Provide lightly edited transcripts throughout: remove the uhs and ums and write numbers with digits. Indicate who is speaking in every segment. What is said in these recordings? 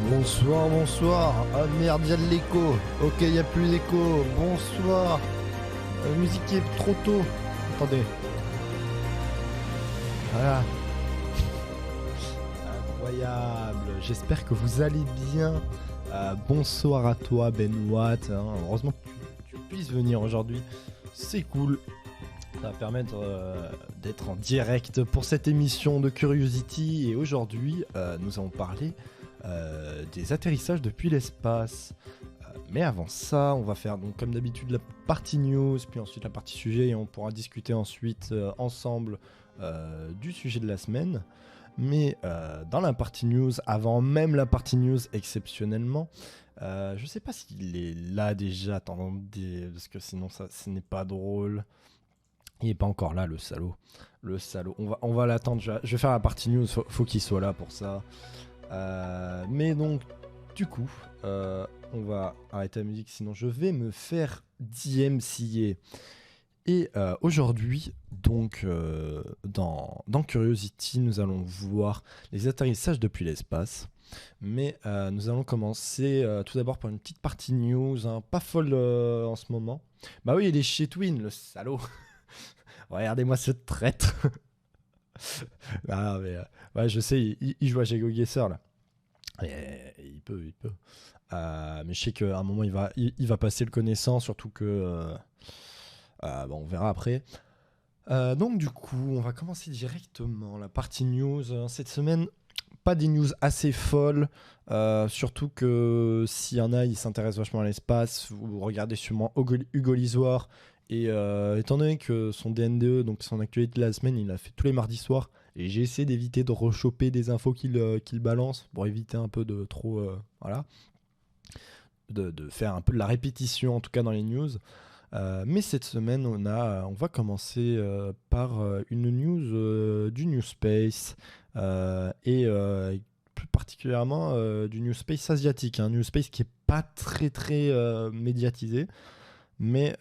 Speaker 1: Bonsoir, bonsoir. Ah merde, y'a de l'écho. Ok, y a plus d'écho. Bonsoir. Musique est trop tôt. Attendez. Voilà. Incroyable. J'espère que vous allez bien. Bonsoir à toi, Benoît. Heureusement que tu puisses venir aujourd'hui. C'est cool. Ça va permettre d'être en direct pour cette émission de Curiosity. Et aujourd'hui, nous allons parler des atterrissages depuis l'espace. Mais avant ça, on va faire donc comme d'habitude la partie news, puis ensuite la partie sujet, et on pourra discuter ensuite ensemble du sujet de la semaine. Mais dans la partie news, avant même la partie news exceptionnellement, je sais pas s'il est là déjà, attendez, parce que sinon ça, ce n'est pas drôle. Il est pas encore là, le salaud. Le salaud. On va l'attendre. Je vais faire la partie news. Faut qu'il soit là pour ça. Mais donc, du coup, on va arrêter la musique. Sinon, je vais me faire DMCA. Et aujourd'hui, donc, dans Curiosity, nous allons voir les atterrissages depuis l'espace. Mais nous allons commencer tout d'abord par une petite partie news, hein, pas folle en ce moment. Bah oui, il est chez Twin, le salaud. Regardez-moi ce traître. Ah, mais, ouais, je sais, il joue à Jago Guesser là. Il peut. Mais je sais qu'à un moment, il va passer le connaissant, surtout que. Bon, on verra après. Donc, du coup, on va commencer directement la partie news. Cette semaine, pas des news assez folles. Surtout que s'il y en a, ils s'intéressent vachement à l'espace. Vous regardez sûrement Hugo Lisoire. Et étant donné que son DNDE, donc son actualité de la semaine, il a fait tous les mardis soirs. Et j'ai essayé d'éviter de rechoper des infos qu'il balance pour éviter un peu de trop. Voilà. De faire un peu de la répétition, en tout cas dans les news. Mais cette semaine, on va commencer par une news du New Space. Et plus particulièrement du New Space asiatique. Un New Space qui n'est pas très très médiatisé. Mais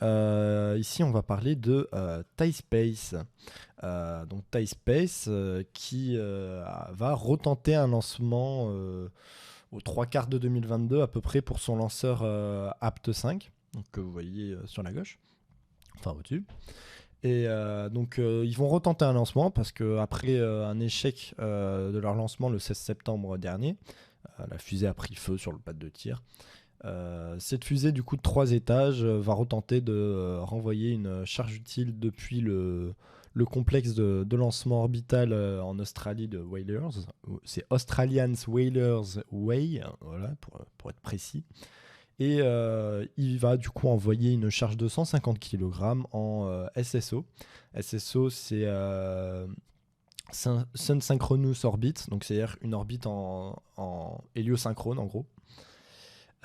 Speaker 1: ici, on va parler de Thai Space. Donc Thai Space qui va retenter un lancement aux trois quarts de 2022 à peu près pour son lanceur APT 5, donc, que vous voyez sur la gauche, enfin au-dessus. Et donc ils vont retenter un lancement parce qu'après un échec de leur lancement le 16 septembre dernier, la fusée a pris feu sur le pad de tir. Cette fusée du coup de 3 étages va retenter de renvoyer une charge utile depuis le complexe de lancement orbital en Australie de Whalers. C'est Australian's Whalers Way, voilà, pour être précis. Et il va du coup envoyer une charge de 150 kg en SSO. SSO, c'est Sun Synchronous Orbit, donc c'est-à-dire une orbite en héliosynchrone en gros.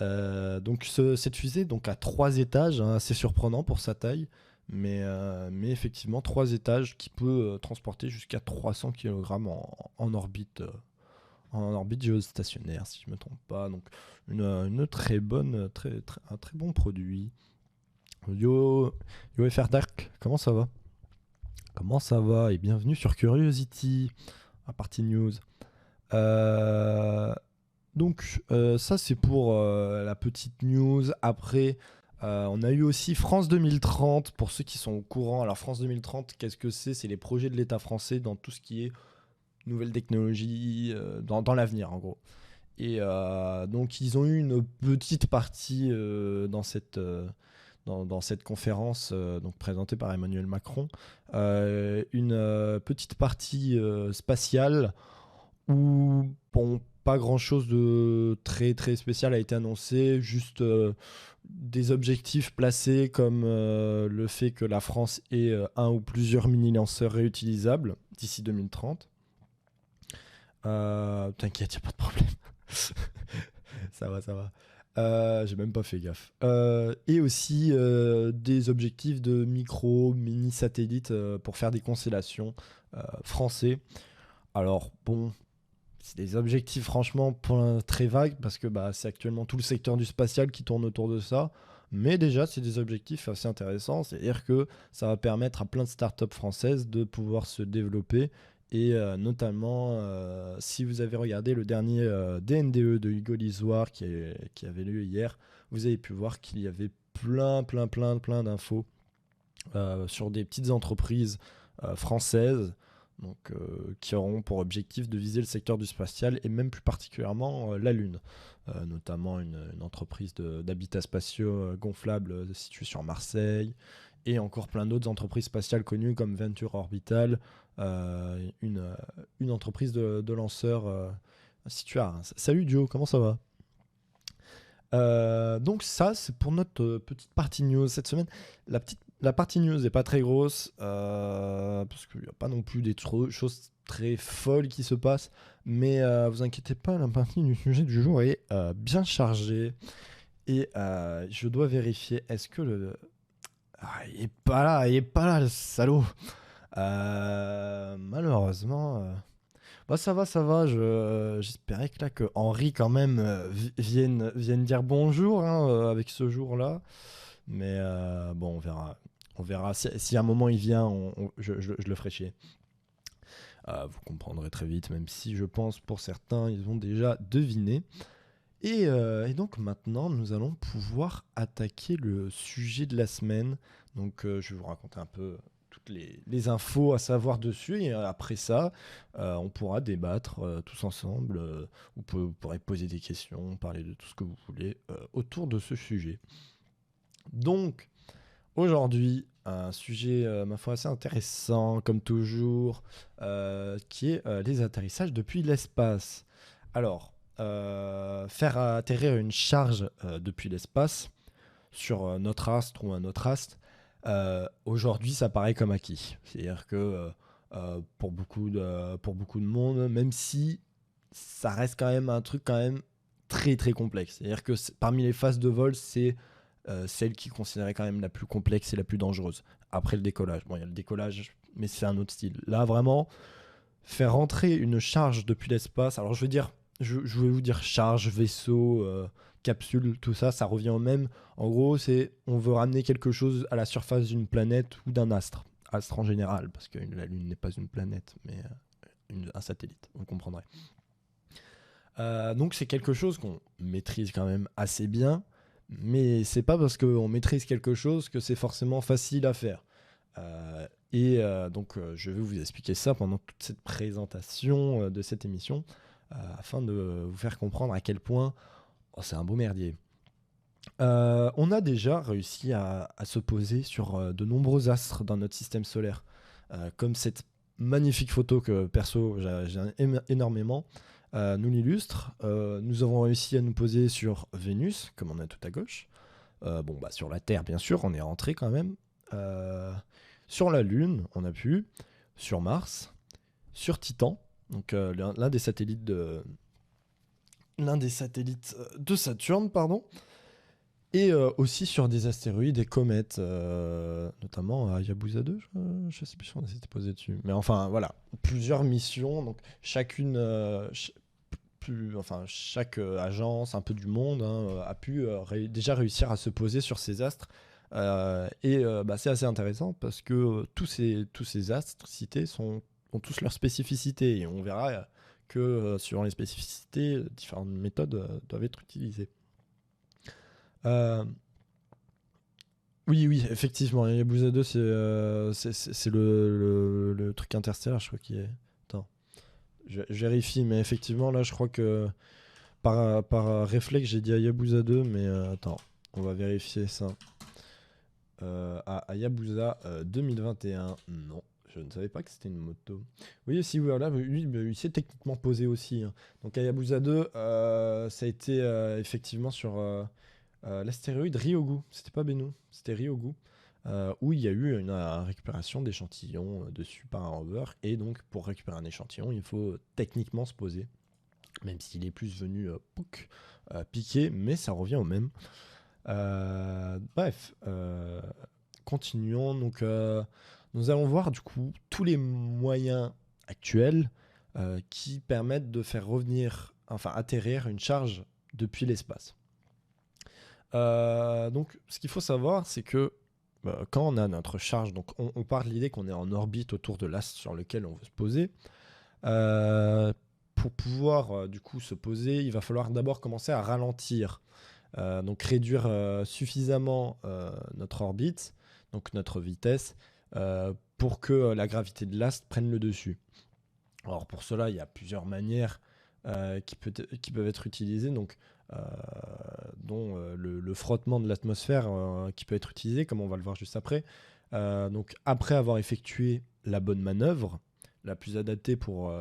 Speaker 1: Donc cette fusée donc a 3 étages, hein, assez surprenant pour sa taille, mais effectivement 3 étages qui peut transporter jusqu'à 300 kg en orbite géostationnaire si je me trompe pas. Donc une très bonne, un très bon produit. Yo FR Dark, comment ça va? Comment ça va? Et bienvenue sur Curiosity, à partie news. Donc ça c'est pour la petite news. Après on a eu aussi France 2030 pour ceux qui sont au courant. Alors France 2030, qu'est-ce que c'est? C'est les projets de l'État français dans tout ce qui est nouvelles technologies, dans l'avenir en gros. Et donc ils ont eu une petite partie dans cette conférence donc présentée par Emmanuel Macron, une petite partie spatiale où bon, pas grand chose de très très spécial a été annoncé, juste des objectifs placés comme le fait que la France ait un ou plusieurs mini-lanceurs réutilisables d'ici 2030. T'inquiète, y a pas de problème. Ça va. J'ai même pas fait gaffe. Et aussi des objectifs de mini satellites pour faire des constellations français. Alors bon, c'est des objectifs franchement très vagues parce que c'est actuellement tout le secteur du spatial qui tourne autour de ça. Mais déjà, c'est des objectifs assez intéressants. C'est-à-dire que ça va permettre à plein de startups françaises de pouvoir se développer Et notamment, si vous avez regardé le dernier DNDE de Hugo Lisoire qui avait lieu hier, vous avez pu voir qu'il y avait plein d'infos sur des petites entreprises françaises donc, qui auront pour objectif de viser le secteur du spatial et même plus particulièrement la Lune. Notamment une entreprise d'habitats spatiaux gonflables située sur Marseille, et encore plein d'autres entreprises spatiales connues comme Venture Orbital, une entreprise de lanceurs située à Reims. Salut Joe, comment ça va? Donc ça, c'est pour notre petite partie news cette semaine. La partie news n'est pas très grosse, parce qu'il n'y a pas non plus des choses très folles qui se passent, mais vous inquiétez pas, la partie du sujet du jour est bien chargée, et je dois vérifier, est-ce que le... Ah, il est pas là le salaud. Malheureusement... Bah ça va, j'espérais que là que Henri quand même vienne dire bonjour hein, avec ce jour-là. Mais bon, on verra. Si à un moment il vient, je le ferai chier. Vous comprendrez très vite, même si je pense pour certains, ils ont déjà deviné. Et donc maintenant, nous allons pouvoir attaquer le sujet de la semaine. Donc je vais vous raconter un peu toutes les infos à savoir dessus. Et après ça, on pourra débattre tous ensemble. Vous pourrez poser des questions, parler de tout ce que vous voulez autour de ce sujet. Donc, aujourd'hui, un sujet, ma foi, assez intéressant, comme toujours, qui est les atterrissages depuis l'espace. Alors, faire atterrir une charge depuis l'espace sur notre astre ou un autre astre, aujourd'hui, ça paraît comme acquis. C'est-à-dire que pour beaucoup de monde, même si ça reste quand même un truc quand même très très complexe. C'est-à-dire que parmi les phases de vol, c'est celle qui est considérée quand même la plus complexe et la plus dangereuse. Après le décollage. Bon, il y a le décollage, mais c'est un autre style. Là, vraiment, faire rentrer une charge depuis l'espace. Alors, je vais vous dire charge, vaisseau, capsule, tout ça, ça revient au même. En gros, on veut ramener quelque chose à la surface d'une planète ou d'un astre. Astre en général, parce que la Lune n'est pas une planète, mais un satellite, vous comprendrez. Donc c'est quelque chose qu'on maîtrise quand même assez bien, mais c'est pas parce qu'on maîtrise quelque chose que c'est forcément facile à faire. Donc je vais vous expliquer ça pendant toute cette présentation de cette émission, afin de vous faire comprendre à quel point c'est un beau merdier. On a déjà réussi à se poser sur de nombreux astres dans notre système solaire, comme cette magnifique photo que perso j'aime énormément nous l'illustre. Nous avons réussi à nous poser sur Vénus, comme on a tout à gauche. Sur la Terre, bien sûr, on est rentré quand même. Sur la Lune, on a pu. Sur Mars. Sur Titan, donc l'un des satellites de Saturne, pardon. Et aussi sur des astéroïdes et comètes, notamment à Hayabusa 2, je sais plus si on s'était posé dessus. Mais enfin, voilà, plusieurs missions, donc chaque agence un peu du monde a pu déjà réussir à se poser sur ces astres. C'est assez intéressant parce que tous ces astres cités ont tous leurs spécificités. Et on verra que suivant les spécificités, différentes méthodes doivent être utilisées. Oui, effectivement, Hayabusa 2, c'est le truc interstellaire, je crois qu'il est... Attends, je vérifie, mais effectivement, là, je crois que par réflexe, j'ai dit Hayabusa 2, mais attends, on va vérifier ça. Hayabusa 2021, non, je ne savais pas que c'était une moto. Oui, si, voilà, lui, il s'est techniquement posé aussi. Hein. Donc Hayabusa 2, ça a été effectivement sur... l'astéroïde Ryugu, c'était pas Bennu, c'était Ryugu, où il y a eu une récupération d'échantillons dessus par un rover, et donc pour récupérer un échantillon, il faut techniquement se poser, même s'il est plus venu piquer, mais ça revient au même. Continuons, donc nous allons voir du coup tous les moyens actuels qui permettent de faire atterrir une charge depuis l'espace. Donc, ce qu'il faut savoir, c'est que quand on a notre charge, donc on part de l'idée qu'on est en orbite autour de l'astre sur lequel on veut se poser. Euh, pour pouvoir du coup se poser, il va falloir d'abord commencer à ralentir. Donc réduire suffisamment notre orbite, donc notre vitesse, pour que la gravité de l'astre prenne le dessus. Alors pour cela, il y a plusieurs manières qui peuvent être utilisées, donc, euh, dont le frottement de l'atmosphère qui peut être utilisé, comme on va le voir juste après. Donc après avoir effectué la bonne manœuvre, la plus adaptée pour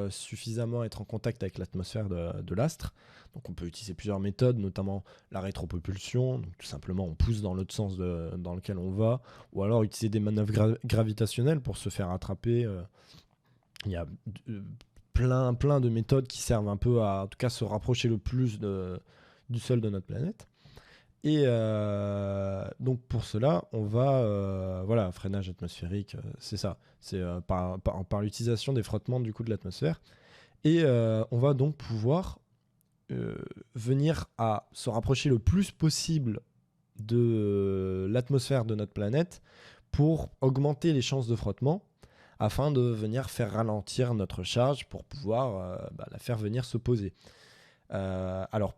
Speaker 1: suffisamment être en contact avec l'atmosphère de l'astre. Donc on peut utiliser plusieurs méthodes, notamment la rétropropulsion, donc tout simplement on pousse dans l'autre sens dans lequel on va, ou alors utiliser des manœuvres gravitationnelles pour se faire attraper. Il y a euh, plein de méthodes qui servent un peu à, en tout cas, se rapprocher le plus du sol de notre planète. Et donc pour cela, on va, voilà, freinage atmosphérique, c'est ça, c'est par l'utilisation des frottements du coup de l'atmosphère. Et on va donc pouvoir euh, venir à se rapprocher le plus possible de l'atmosphère de notre planète pour augmenter les chances de frottement afin de venir faire ralentir notre charge pour pouvoir la faire venir se poser. Alors,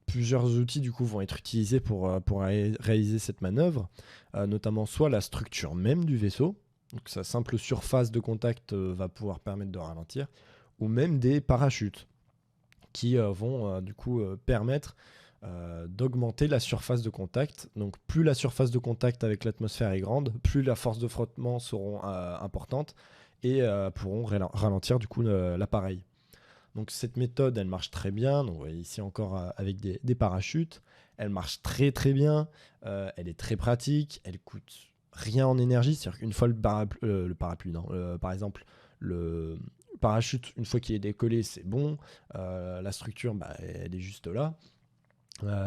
Speaker 1: plusieurs outils du coup vont être utilisés pour réaliser cette manœuvre, notamment soit la structure même du vaisseau, donc sa simple surface de contact va pouvoir permettre de ralentir, ou même des parachutes qui vont du coup permettre d'augmenter la surface de contact. Donc plus la surface de contact avec l'atmosphère est grande, plus la force de frottement seront importantes et pourront ralentir du coup l'appareil. Donc cette méthode, elle marche très bien. Donc ici encore avec des parachutes, elle marche très très bien. Elle est très pratique. Elle coûte rien en énergie. C'est-à-dire qu'une fois le parapluie, non, par exemple le parachute, une fois qu'il est décollé, c'est bon. La structure, elle est juste là.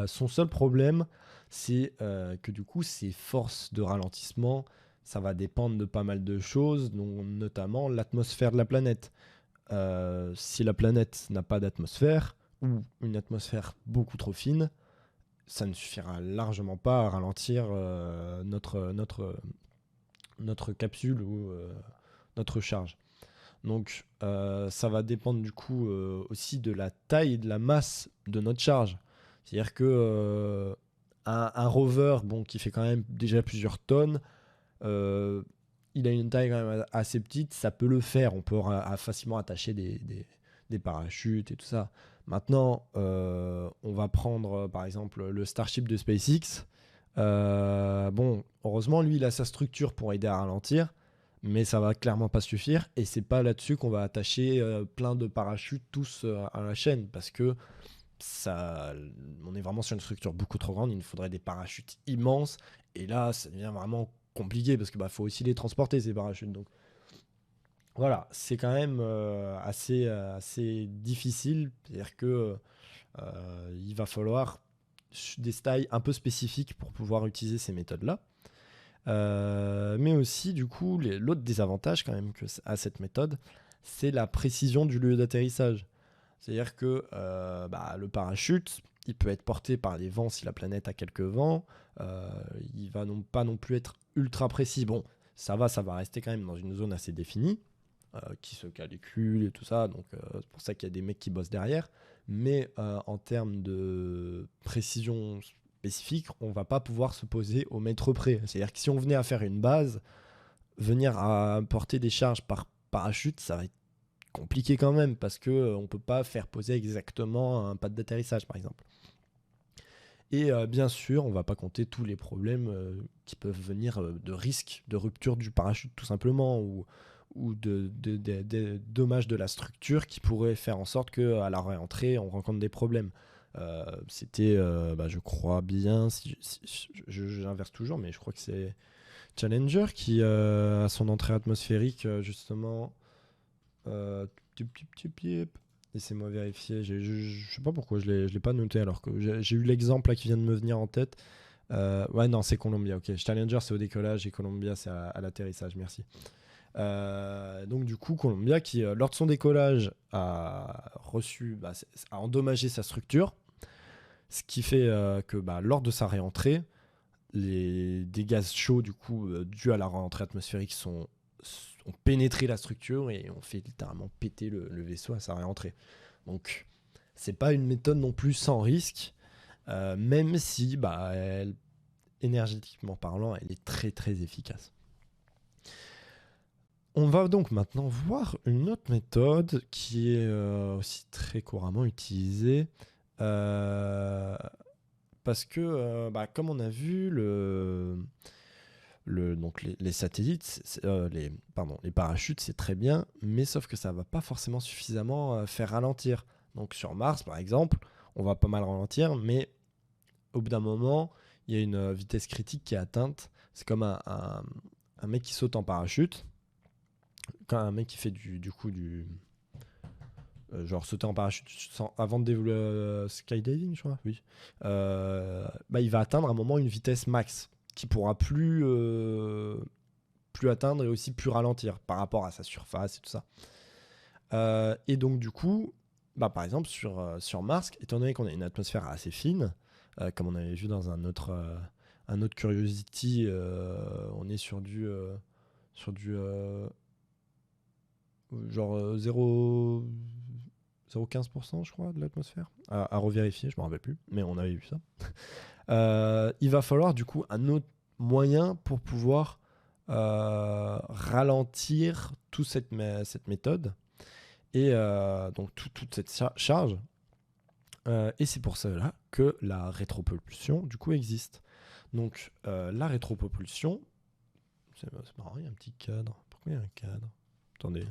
Speaker 1: Son seul problème, c'est que du coup, ses forces de ralentissement, ça va dépendre de pas mal de choses, dont notamment l'atmosphère de la planète. Si la planète n'a pas d'atmosphère, ou une atmosphère beaucoup trop fine, ça ne suffira largement pas à ralentir notre capsule ou notre charge. Donc ça va dépendre du coup aussi de la taille et de la masse de notre charge. C'est-à-dire que un rover qui fait quand même déjà plusieurs tonnes, euh, il a une taille quand même assez petite, ça peut le faire. On peut facilement attacher des parachutes et tout ça. Maintenant, on va prendre par exemple le Starship de SpaceX. Heureusement, lui, il a sa structure pour aider à ralentir, mais ça va clairement pas suffire. Et c'est pas là-dessus qu'on va attacher plein de parachutes tous à la chaîne, parce que ça, on est vraiment sur une structure beaucoup trop grande. Il nous faudrait des parachutes immenses, et là, ça devient vraiment compliqué parce que faut aussi les transporter ces parachutes. Donc voilà, c'est quand même assez difficile. C'est-à-dire que il va falloir des styles un peu spécifiques pour pouvoir utiliser ces méthodes-là. Mais aussi, du coup, l'autre désavantage quand même à cette méthode, c'est la précision du lieu d'atterrissage. C'est-à-dire que le parachute, il peut être porté par les vents si la planète a quelques vents. Il va pas non plus être ultra précis. Bon, ça va rester quand même dans une zone assez définie, qui se calcule et tout ça. Donc c'est pour ça qu'il y a des mecs qui bossent derrière. Mais en termes de précision spécifique, on va pas pouvoir se poser au mètre près. C'est-à-dire que si on venait à faire une base, venir à porter des charges par parachute, ça va être compliqué quand même parce que on peut pas faire poser exactement un pad d'atterrissage par exemple. Et bien sûr, on va pas compter tous les problèmes qui peuvent venir de risques de rupture du parachute tout simplement, ou de dommages de la structure qui pourraient faire en sorte qu'à la réentrée, on rencontre des problèmes. C'était, je crois bien, j'inverse toujours, mais je crois que c'est Challenger qui, à son entrée atmosphérique, justement, laissez-moi vérifier. Je sais pas pourquoi je l'ai pas noté alors que j'ai eu l'exemple là qui vient de me venir en tête. Ouais, non, c'est Columbia. Ok, Challenger c'est au décollage et Columbia c'est à l'atterrissage. Merci. Donc du coup, Columbia qui lors de son décollage a endommagé sa structure, ce qui fait que lors de sa réentrée, des gaz chauds du coup dus à la rentrée atmosphérique sont ont pénétré la structure et ont fait littéralement péter le vaisseau à sa réentrée. Donc, c'est pas une méthode non plus sans risque, même si, énergétiquement parlant, elle est très très efficace. On va donc maintenant voir une autre méthode qui est aussi très couramment utilisée, parce que, comme on a vu, donc les satellites, les parachutes, c'est très bien, mais sauf que ça ne va pas forcément suffisamment faire ralentir. Donc sur Mars, par exemple, on va pas mal ralentir, mais au bout d'un moment, il y a une vitesse critique qui est atteinte. C'est comme un mec qui saute en parachute, quand un mec qui fait genre sauter en parachute avant de développer skydiving, je crois, oui. Il va atteindre à un moment une vitesse max qui pourra plus atteindre et aussi plus ralentir par rapport à sa surface et tout ça. Et donc du coup, par exemple sur Mars, étant donné qu'on a une atmosphère assez fine, comme on avait vu dans un autre Curiosity, on est sur du genre 0,15% je crois de l'atmosphère, à revérifier, je me rappelle plus, mais on avait vu ça. Il va falloir du coup un autre moyen pour pouvoir ralentir toute cette méthode et donc toute cette charge, et c'est pour cela que la rétropropulsion du coup existe. Donc la rétropropulsion, c'est marrant, il y a un petit cadre. Pourquoi il y a un cadre? Attendez,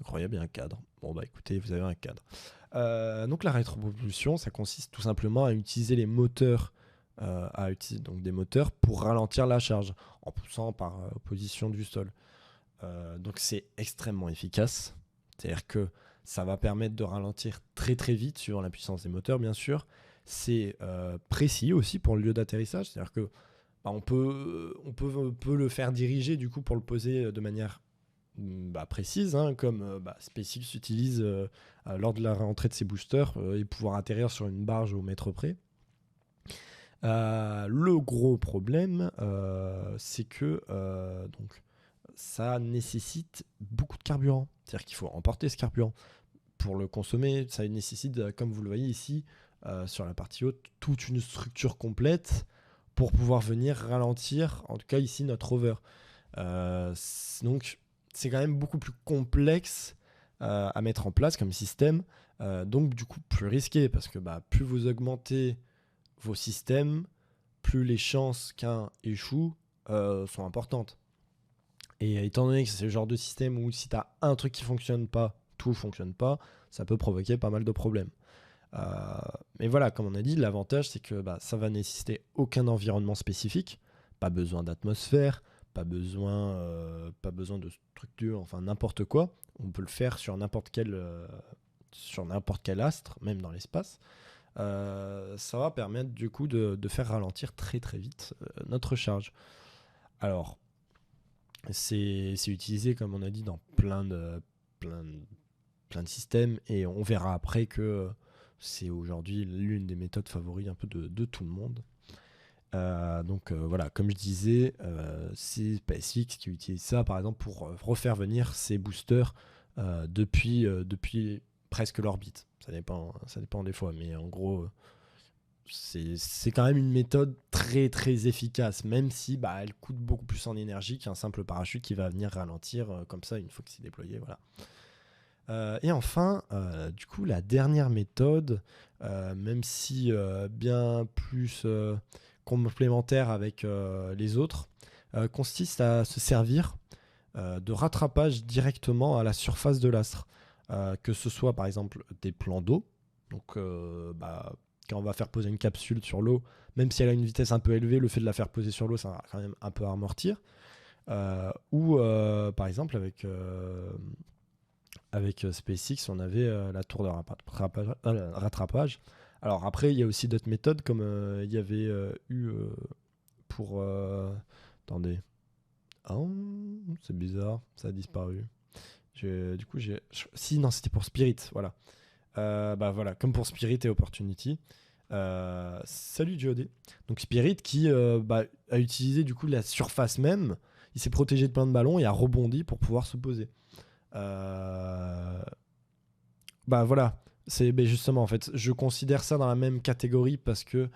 Speaker 1: incroyable, il y a un cadre. Bon écoutez, vous avez un cadre. Donc la rétropropulsion, ça consiste tout simplement à utiliser les moteurs, donc des moteurs pour ralentir la charge en poussant par opposition du sol. Donc c'est extrêmement efficace. C'est-à-dire que ça va permettre de ralentir très très vite suivant la puissance des moteurs, bien sûr. C'est précis aussi pour le lieu d'atterrissage. C'est-à-dire que on peut le faire diriger du coup pour le poser de manière précise, comme SpaceX utilise lors de la rentrée de ses boosters, et pouvoir atterrir sur une barge au mètre près. Le gros problème, c'est que donc, ça nécessite beaucoup de carburant. C'est-à-dire qu'il faut emporter ce carburant. Pour le consommer, ça nécessite, comme vous le voyez ici, sur la partie haute, toute une structure complète pour pouvoir venir ralentir, en tout cas ici, notre rover. Donc, c'est quand même beaucoup plus complexe à mettre en place comme système, donc du coup plus risqué, parce que plus vous augmentez vos systèmes, plus les chances qu'un échoue sont importantes. Et étant donné que c'est le genre de système où si tu as un truc qui fonctionne pas, tout fonctionne pas, ça peut provoquer pas mal de problèmes. Mais voilà, comme on a dit, l'avantage c'est que ça va nécessiter aucun environnement spécifique, pas besoin d'atmosphère, pas besoin de structure, enfin n'importe quoi. On peut le faire sur n'importe quel astre, même dans l'espace. Ça va permettre du coup de faire ralentir très très vite notre charge. Alors, c'est utilisé, comme on a dit, dans plein de systèmes, et on verra après que c'est aujourd'hui l'une des méthodes favorites un peu de tout le monde. Donc voilà, comme je disais, c'est SpaceX qui utilise ça par exemple pour refaire venir ses boosters depuis presque l'orbite. Ça dépend des fois, mais en gros, c'est quand même une méthode très très efficace, même si elle coûte beaucoup plus en énergie qu'un simple parachute qui va venir ralentir comme ça une fois que c'est déployé. Voilà. Et enfin, du coup, la dernière méthode, même si bien plus complémentaire avec les autres, consiste à se servir de rattrapage directement à la surface de l'astre. Que ce soit par exemple des plans d'eau, donc quand on va faire poser une capsule sur l'eau, même si elle a une vitesse un peu élevée, le fait de la faire poser sur l'eau, ça va quand même un peu amortir. Ou par exemple avec SpaceX, on avait la tour de rattrapage. Alors après, il y a aussi d'autres méthodes, comme il y avait eu pour... attendez. Oh, c'est bizarre, ça a disparu. Si, non, c'était pour Spirit, voilà. Voilà, comme pour Spirit et Opportunity. Salut Jodé. Donc Spirit qui a utilisé du coup la surface même. il s'est protégé de plein de ballons et a rebondi pour pouvoir se poser. Bah voilà, justement en fait, je considère ça dans la même catégorie parce que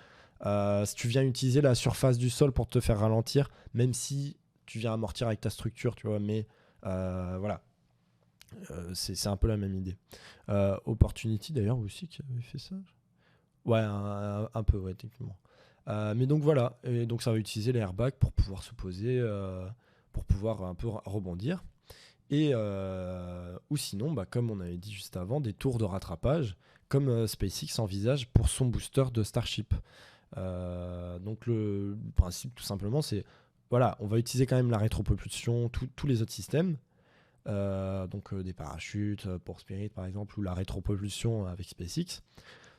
Speaker 1: si tu viens utiliser la surface du sol pour te faire ralentir, même si tu viens amortir avec ta structure, tu vois, mais voilà, c'est un peu la même idée. Opportunity d'ailleurs aussi qui avait fait ça. Ouais, un peu, ouais, techniquement. Mais donc voilà, et donc ça va utiliser les airbags pour pouvoir se poser, pour pouvoir un peu rebondir. Et ou sinon, bah, comme on avait dit juste avant, des tours de rattrapage, comme SpaceX envisage pour son booster de Starship. Donc le principe tout simplement, c'est voilà, on va utiliser quand même la rétropropulsion, tous les autres systèmes, donc des parachutes pour Spirit par exemple, ou la rétropropulsion avec SpaceX.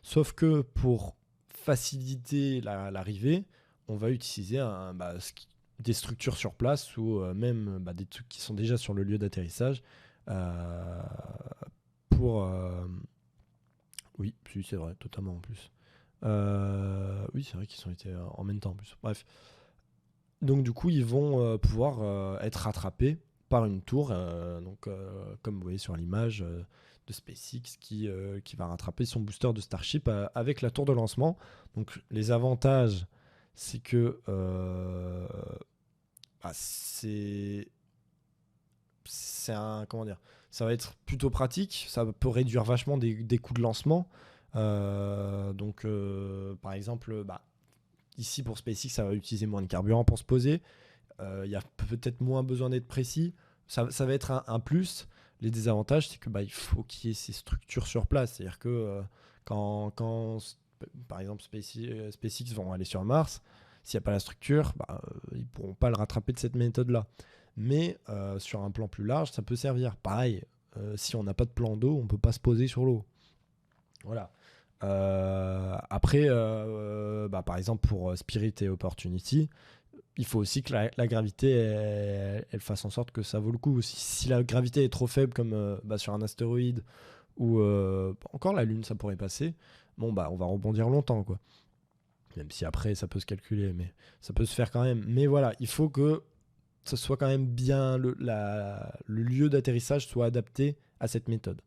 Speaker 1: Sauf que pour faciliter l'arrivée, on va utiliser des structures sur place ou même des trucs qui sont déjà sur le lieu d'atterrissage euh, pour... Oui, si, c'est vrai, totalement en plus. Oui, c'est vrai qu'ils ont été en même temps en plus. Bref. Donc du coup, ils vont pouvoir être rattrapés par une tour, comme vous voyez sur l'image de SpaceX qui va rattraper son booster de Starship avec la tour de lancement. Donc les avantages, c'est que c'est un comment dire, ça va être plutôt pratique, ça peut réduire vachement des coûts de lancement. Par exemple, ici pour SpaceX, ça va utiliser moins de carburant pour se poser. Il y a peut-être moins besoin d'être précis. Ça va être un plus. Les désavantages, c'est que il faut qu'il y ait ces structures sur place. C'est-à-dire que par exemple, SpaceX vont aller sur Mars, s'il n'y a pas la structure, ils ne pourront pas le rattraper de cette méthode-là. Mais sur un plan plus large, ça peut servir. Pareil, si on n'a pas de plan d'eau, on ne peut pas se poser sur l'eau. Voilà. Après, par exemple, pour Spirit et Opportunity, il faut aussi que la gravité elle fasse en sorte que ça vaut le coup. Si la gravité est trop faible, comme sur un astéroïde ou encore la Lune, ça pourrait passer. Bon, on va rebondir longtemps, quoi. Même si après, ça peut se calculer, mais ça peut se faire quand même. Mais voilà, il faut que ce soit quand même bien le lieu d'atterrissage soit adapté à cette méthode.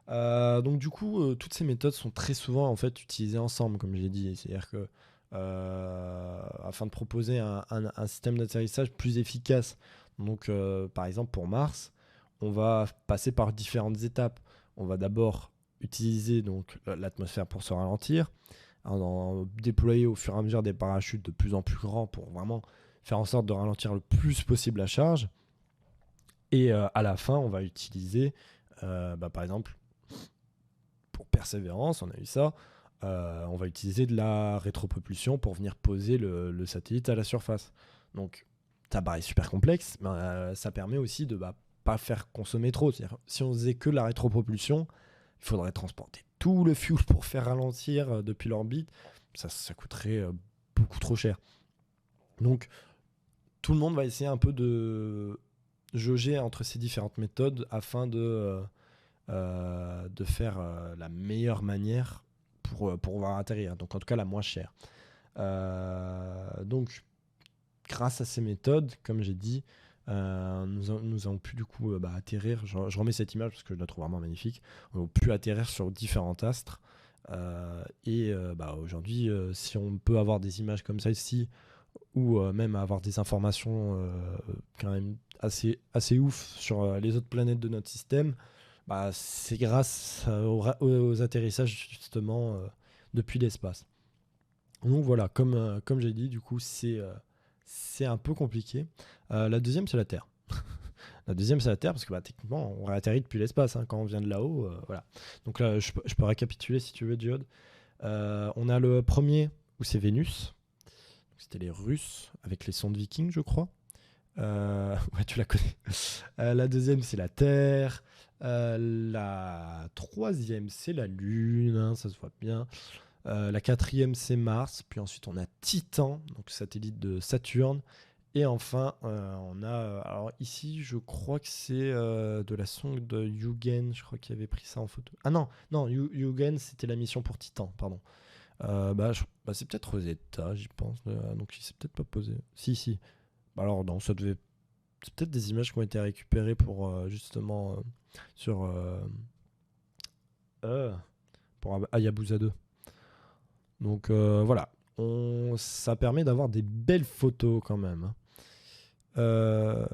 Speaker 1: Donc du coup, toutes ces méthodes sont très souvent en fait utilisées ensemble, comme j'ai dit. C'est-à-dire que afin de proposer un système d'atterrissage plus efficace. Donc, par exemple, pour Mars, on va passer par différentes étapes. On va d'abord utiliser donc l'atmosphère pour se ralentir, déployer au fur et à mesure des parachutes de plus en plus grands pour vraiment faire en sorte de ralentir le plus possible la charge. Et à la fin, on va utiliser, par exemple, pour Persévérance, on a eu ça, on va utiliser de la rétropropulsion pour venir poser le satellite à la surface. Donc, ça paraît super complexe, mais ça permet aussi de pas faire consommer trop. C'est-à-dire, si on faisait que la rétropropulsion, il faudrait transporter tout le fuel pour faire ralentir depuis l'orbite. Ça coûterait beaucoup trop cher. Donc, tout le monde va essayer un peu de jauger entre ces différentes méthodes afin de faire la meilleure manière pour pouvoir atterrir. Donc en tout cas la moins chère. Donc grâce à ces méthodes, comme j'ai dit, nous avons pu du coup atterrir. Je remets cette image parce que je la trouve vraiment magnifique. On a pu atterrir sur différents astres. Aujourd'hui, si on peut avoir des images comme ça ici, ou même avoir des informations quand même assez ouf sur les autres planètes de notre système, c'est grâce aux atterrissages justement depuis l'espace. Donc voilà, comme j'ai dit, du coup c'est un peu compliqué. La deuxième, c'est la Terre. La deuxième, c'est la Terre parce que techniquement on réatterrit depuis l'espace quand on vient de là-haut. Voilà. Donc là, je peux récapituler si tu veux, Diode. On a le premier où c'est Vénus. C'était les Russes avec les sondes Vikings, je crois. Ouais, tu la connais. La deuxième, c'est la Terre. La troisième, c'est la Lune, hein, ça se voit bien. La quatrième, c'est Mars. Puis ensuite, on a Titan, donc satellite de Saturne. Et enfin, on a. Alors ici, je crois que c'est de la sonde de Huygens. Je crois qu'il avait pris ça en photo. Ah non, Huygens, c'était la mission pour Titan, pardon. C'est peut-être Rosetta, j'y pense. Donc il s'est peut-être pas posé. Si. Alors non, ça devait c'est peut-être des images qui ont été récupérées pour justement sur pour Hayabusa 2. Donc voilà, ça permet d'avoir des belles photos quand même. Ça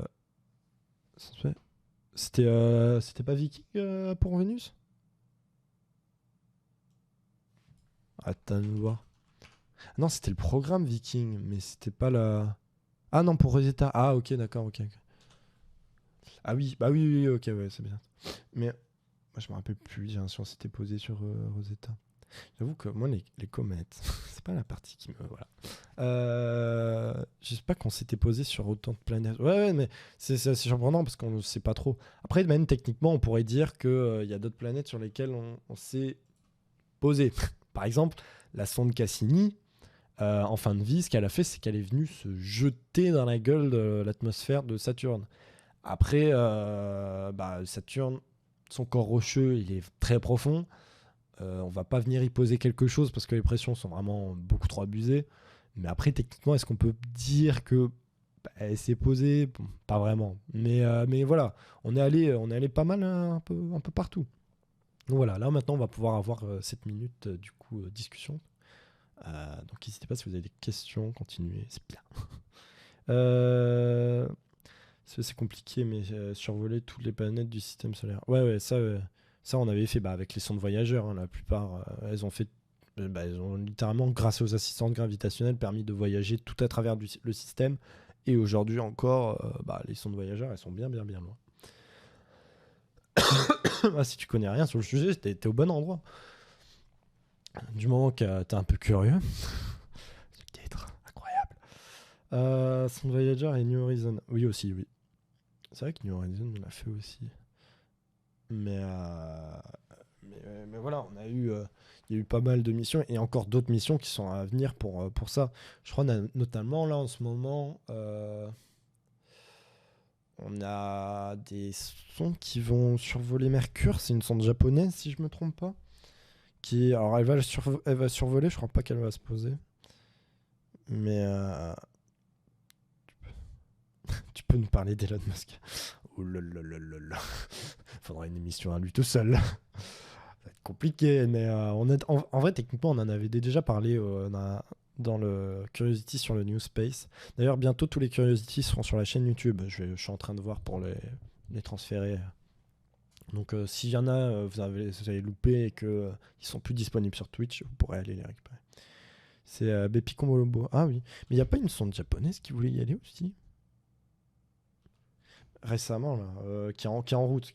Speaker 1: se fait. C'était pas Viking pour Vénus? Attends de voir. Non, c'était le programme Viking, mais c'était pas la. Ah non, pour Rosetta. Ah ok, d'accord, ok. Ah oui, bah oui, oui, oui, ok, ouais, c'est bien. Mais moi, je me rappelle plus, j'ai l'impression que c'était posé sur Rosetta. J'avoue que moi, les comètes, c'est pas la partie qui me. Voilà. Je sais pas qu'on s'était posé sur autant de planètes. Ouais, mais c'est assez surprenant parce qu'on ne sait pas trop. Après, même techniquement, on pourrait dire qu'il y a d'autres planètes sur lesquelles on s'est posé. Par exemple, la sonde Cassini, en fin de vie, ce qu'elle a fait, c'est qu'elle est venue se jeter dans la gueule de l'atmosphère de Saturne. Après, Saturne, son corps rocheux, il est très profond. On va pas venir y poser quelque chose parce que les pressions sont vraiment beaucoup trop abusées. Mais après, techniquement, est-ce qu'on peut dire que elle s'est posée? Bon, pas vraiment. Mais voilà, on est allé pas mal un peu partout. Donc voilà, là maintenant, on va pouvoir avoir 7 minutes discussion. Donc n'hésitez pas si vous avez des questions, continuez, c'est bien. C'est compliqué, mais survoler toutes les planètes du système solaire. Ouais, ça on avait fait avec les sondes voyageurs. Hein, la plupart, elles ont littéralement, grâce aux assistantes gravitationnelles, permis de voyager tout à travers le système. Et aujourd'hui encore, les sondes voyageurs, elles sont bien, bien, bien loin. Si tu connais rien sur le sujet, t'es au bon endroit. Du moment que t'es un peu curieux. C'est titre, incroyable. Sonde Voyager et New Horizon. Oui, aussi, oui. C'est vrai que New Horizon, on l'a fait aussi. Mais voilà, il y a eu pas mal de missions et encore d'autres missions qui sont à venir pour ça. Je crois notamment là en ce moment, on a des sondes qui vont survoler Mercure. C'est une sonde japonaise, si je me trompe pas. Alors elle va survoler, je crois pas qu'elle va se poser. Mais tu peux nous parler d'Elon Musk. Oh là là là là là. Faudra une émission à lui tout seul. Ça va être compliqué, mais en vrai, techniquement, on en avait déjà parlé dans le Curiosity sur le New Space. D'ailleurs, bientôt, tous les Curiosity seront sur la chaîne YouTube. Je suis en train de voir pour les transférer. Donc, s'il y en a, vous avez loupé et qu'ils sont plus disponibles sur Twitch, vous pourrez aller les récupérer. C'est Bepi Komolobo. Ah oui, mais il n'y a pas une sonde japonaise qui voulait y aller aussi récemment, là, qui est en route.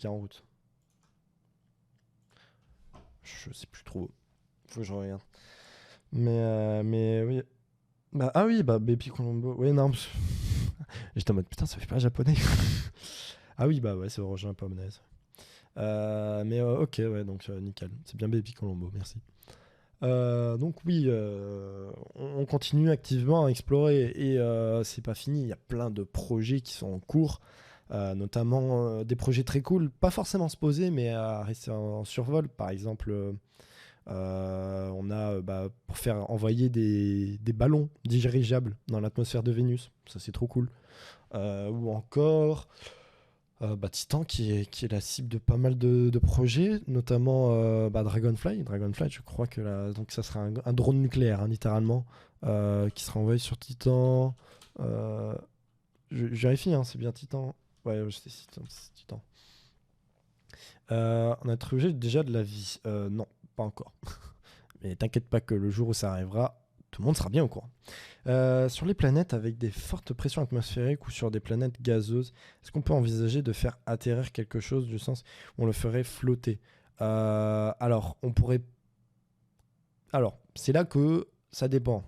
Speaker 1: Je sais plus trop. Faut que je regarde. Mais oui. Ah oui, Bepi Colombo. Oui, non. J'étais en mode putain, ça fait pas japonais. Ah oui, ouais, c'est origine japonaise. Mais ok, ouais, donc nickel. C'est bien Bepi Colombo, merci. Donc oui, on continue activement à explorer et c'est pas fini. Il y a plein de projets qui sont en cours. Notamment des projets très cool, pas forcément se poser, mais à rester en survol. Par exemple, on a pour faire envoyer des ballons dirigeables dans l'atmosphère de Vénus. Ça, c'est trop cool. Ou encore Titan, qui est la cible de pas mal de projets, notamment Dragonfly. Dragonfly, je crois que donc ça sera un drone nucléaire, hein, littéralement, qui sera envoyé sur Titan. Je vérifie, hein, c'est bien Titan. Ouais, c'est Titan. On a trouvé déjà de la vie. Non, pas encore. Mais t'inquiète pas que le jour où ça arrivera, tout le monde sera bien au courant. Sur les planètes avec des fortes pressions atmosphériques ou sur des planètes gazeuses, est-ce qu'on peut envisager de faire atterrir quelque chose du sens où on le ferait flotter? Alors, on pourrait... Alors, c'est là que ça dépend.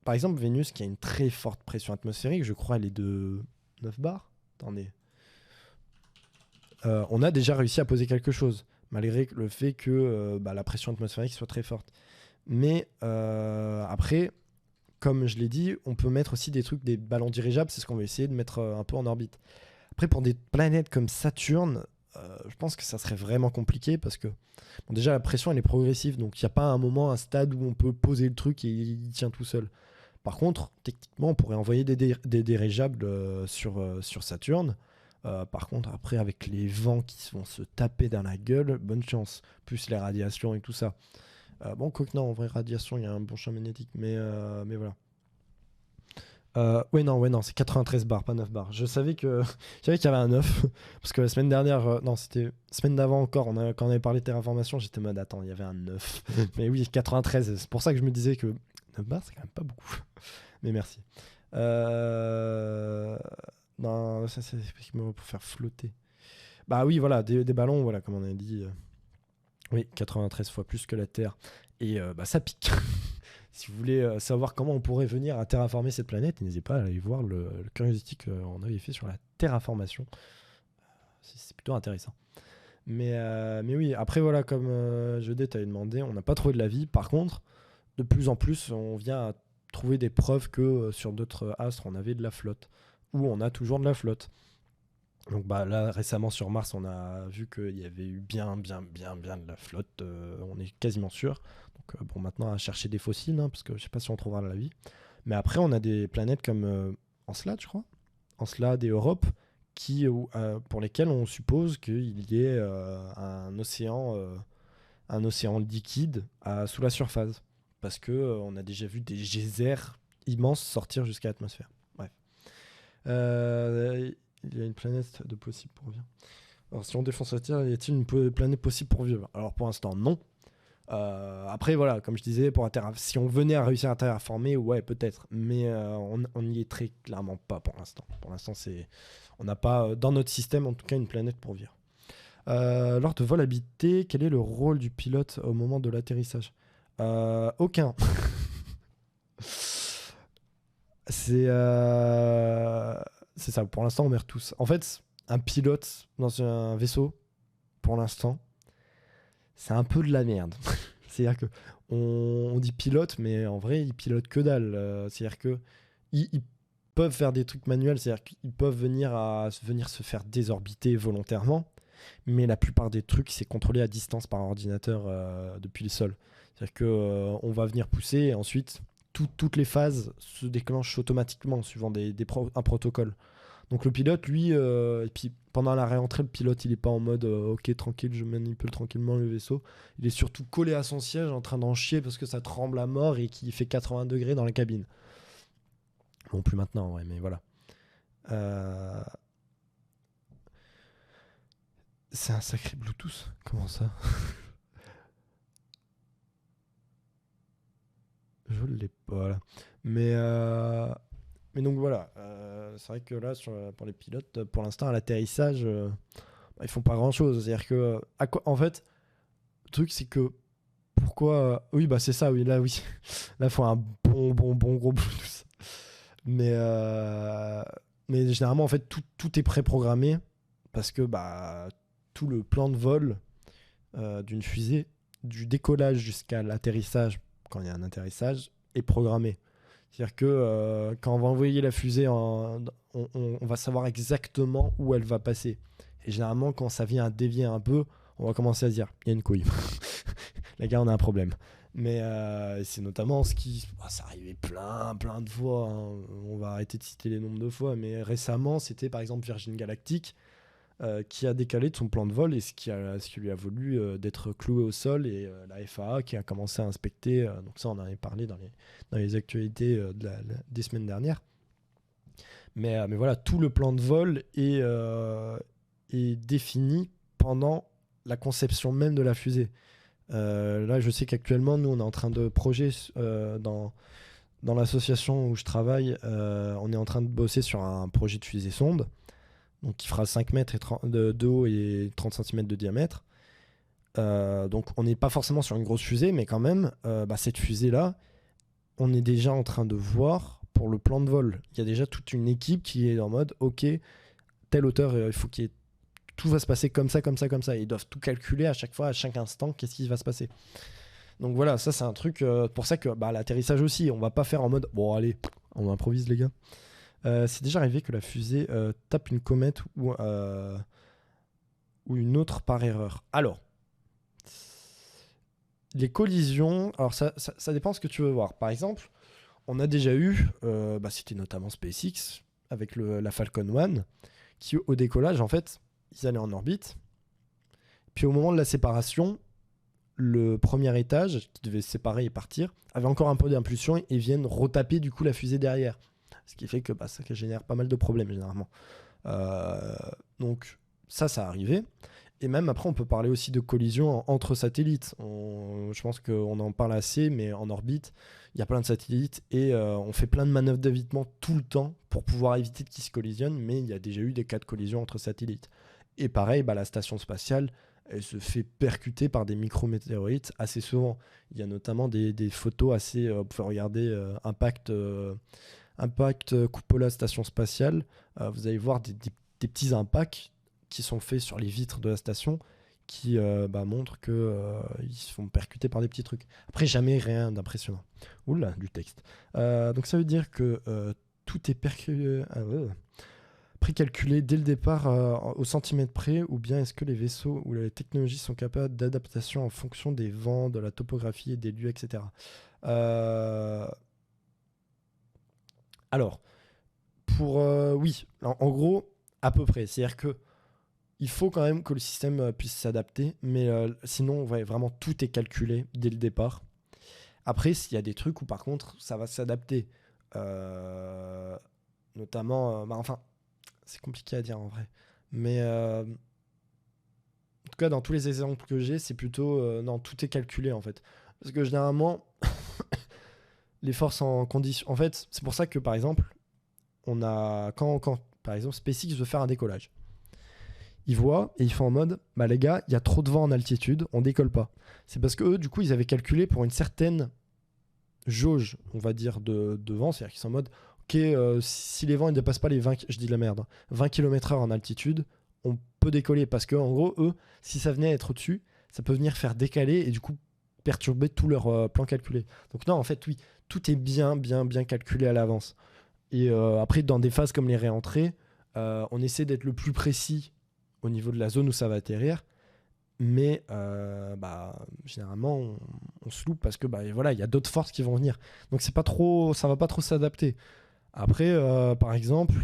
Speaker 1: Par exemple, Vénus, qui a une très forte pression atmosphérique, je crois elle est de 9 bars. Attendez. On a déjà réussi à poser quelque chose, malgré le fait que la pression atmosphérique soit très forte. Mais après, comme je l'ai dit, on peut mettre aussi des ballons dirigeables, c'est ce qu'on va essayer de mettre un peu en orbite. Après, pour des planètes comme Saturne, je pense que ça serait vraiment compliqué parce que déjà la pression elle est progressive, donc il n'y a pas un stade où on peut poser le truc et il tient tout seul. Par contre, techniquement, on pourrait envoyer des dirigeables sur Saturne. Par contre, après, avec les vents qui vont se taper dans la gueule, bonne chance. Plus les radiations et tout ça. Bon, quoique non, en vrai, radiation, il y a un bon champ magnétique, mais voilà. Ouais, non, c'est 93 bars, pas 9 bars. Je savais qu'il y avait un 9, parce que la semaine dernière, non, c'était semaine d'avant encore, quand on avait parlé de terraformation, j'étais en mode, attends, il y avait un 9. Mais oui, 93, c'est pour ça que je me disais que 9 bars, c'est quand même pas beaucoup. Mais merci. Non, ça, c'est effectivement pour faire flotter. Bah oui, voilà, des ballons, voilà, comme on a dit. Oui, 93 fois plus que la Terre. Et bah, ça pique. Si vous voulez savoir comment on pourrait venir à terraformer cette planète, n'hésitez pas à aller voir le Curiosity qu'on avait fait sur la terraformation. C'est plutôt intéressant. Mais oui, après voilà, comme Jodé t'avais demandé, on n'a pas trouvé de la vie. Par contre, de plus en plus, on vient à trouver des preuves que sur d'autres astres, on avait de la flotte. Ou on a toujours de la flotte. Donc bah, là, récemment sur Mars, on a vu qu'il y avait eu bien de la flotte. On est quasiment sûr. Donc bon, maintenant à chercher des fossiles, hein, parce que je sais pas si on trouvera la vie. Mais après, on a des planètes comme Encelade, je crois. Encelade et Europe, pour lesquelles on suppose qu'il y ait un océan liquide sous la surface. Parce que on a déjà vu des geysers immenses sortir jusqu'à l'atmosphère. Bref. Il y a une planète de possible pour vivre. Alors, si on défonce la Terre, y a-t-il une planète possible pour vivre? Alors, pour l'instant, non. Après, voilà, comme je disais, si on venait à réussir à terraformer, ouais, peut-être. Mais on n'y est très clairement pas pour l'instant. Pour l'instant, on n'a pas, dans notre système, en tout cas, une planète pour vivre. Lors de vol habité, quel est le rôle du pilote au moment de l'atterrissage? Aucun. C'est ça, pour l'instant on meurt tous. En fait, un pilote dans un vaisseau, pour l'instant, c'est un peu de la merde. C'est-à-dire que on dit pilote, mais en vrai, ils pilotent que dalle. C'est-à-dire que ils peuvent faire des trucs manuels, c'est-à-dire qu'ils peuvent venir se faire désorbiter volontairement, mais la plupart des trucs, c'est contrôlé à distance par ordinateur depuis le sol. C'est-à-dire que on va venir pousser et ensuite toutes les phases se déclenchent automatiquement suivant un protocole. Donc le pilote, lui, et puis pendant la réentrée, le pilote, il est pas en mode ok, tranquille, je manipule tranquillement le vaisseau. Il est surtout collé à son siège en train d'en chier parce que ça tremble à mort et qu'il fait 80 degrés dans la cabine. Bon, plus maintenant, ouais, mais voilà. C'est un sacré Bluetooth. Comment ça? Je l'ai pas. Voilà. Mais donc voilà. C'est vrai que là, pour les pilotes, pour l'instant, à l'atterrissage, ils font pas grand chose. C'est-à-dire que, en fait, le truc, c'est que pourquoi. Oui, bah c'est ça, oui. Là, oui. Là, il faut un bon gros Bluetooth. Mais généralement, en fait, tout est préprogrammé parce que bah, tout le plan de vol d'une fusée, du décollage jusqu'à l'atterrissage, quand il y a un atterrissage, est programmé. C'est-à-dire que quand on va envoyer la fusée, on va savoir exactement où elle va passer. Et généralement, quand ça vient à dévier un peu, on va commencer à se dire, il y a une couille. Les gars, on a un problème. Mais c'est notamment ce qui... ça arrivait plein de fois. Hein. On va arrêter de citer les nombres de fois. Mais récemment, c'était par exemple Virgin Galactic qui a décalé de son plan de vol et ce qui lui a voulu d'être cloué au sol. Et la FAA qui a commencé à inspecter. Donc ça, on en avait parlé dans les actualités des semaines dernières. Mais voilà, tout le plan de vol est défini pendant la conception même de la fusée. Là, je sais qu'actuellement, nous, on est en train de projet dans l'association où je travaille. On est en train de bosser sur un projet de fusée sonde, donc qui fera 5 mètres de haut et 30 cm de diamètre. Donc, on n'est pas forcément sur une grosse fusée, mais quand même, cette fusée-là, on est déjà en train de voir pour le plan de vol. Il y a déjà toute une équipe qui est en mode, ok, telle hauteur, il faut qu'il y ait tout va se passer comme ça. Ils doivent tout calculer à chaque fois, à chaque instant, qu'est-ce qui va se passer. Donc voilà, ça c'est un truc, pour ça que l'atterrissage aussi, on va pas faire en mode, bon allez, on improvise les gars. C'est déjà arrivé que la fusée tape une comète ou une autre par erreur. Alors, les collisions, alors ça dépend ce que tu veux voir. Par exemple, on a déjà eu, c'était notamment SpaceX avec la Falcon 1, qui au décollage, en fait, ils allaient en orbite. Puis au moment de la séparation, le premier étage, qui devait se séparer et partir, avait encore un peu d'impulsion et viennent retaper du coup la fusée derrière. Ce qui fait que ça génère pas mal de problèmes généralement. Donc ça arrivait. Et même après, on peut parler aussi de collisions entre satellites. Je pense qu'on en parle assez, mais en orbite, il y a plein de satellites et on fait plein de manœuvres d'évitement tout le temps pour pouvoir éviter qu'ils se collisionnent, mais il y a déjà eu des cas de collision entre satellites. Et pareil, la station spatiale, elle se fait percuter par des micrométéorites assez souvent. Il y a notamment des photos assez... vous pouvez regarder Impact Cupola Station Spatiale. Vous allez voir des petits impacts qui sont faits sur les vitres de la station qui montrent qu'ils se font percuter par des petits trucs. Après, jamais rien d'impressionnant. Oula, du texte. Donc ça veut dire que tout est précalculé dès le départ au centimètre près, ou bien est-ce que les vaisseaux ou les technologies sont capables d'adaptation en fonction des vents, de la topographie et des lieux, etc. Alors, oui, en gros, à peu près. C'est-à-dire que il faut quand même que le système puisse s'adapter, mais sinon, vraiment, tout est calculé dès le départ. Après, s'il y a des trucs où, par contre, ça va s'adapter, notamment... c'est compliqué à dire, en vrai. Mais, en tout cas, dans tous les exemples que j'ai, c'est plutôt... non, tout est calculé, en fait. Parce que, généralement, les forces en condition... En fait, c'est pour ça que, par exemple, quand par exemple, SpaceX veut faire un décollage, ils voient et ils font en mode les gars, il y a trop de vent en altitude, on décolle pas. C'est parce que eux, du coup, ils avaient calculé pour une certaine jauge, on va dire, de vent. C'est-à-dire qu'ils sont en mode ok, si les vents ne dépassent pas les 20, je dis de la merde, 20 km/h en altitude, on peut décoller. Parce que, en gros, eux, si ça venait à être au-dessus, ça peut venir faire décaler et du coup perturber tout leur plan calculé. Donc, non, en fait, oui, tout est bien calculé à l'avance. Et après, dans des phases comme les réentrées, on essaie d'être le plus précis au niveau de la zone où ça va atterrir, mais généralement on se loupe parce que il y a d'autres forces qui vont venir, donc ça va pas trop s'adapter. Après, par exemple,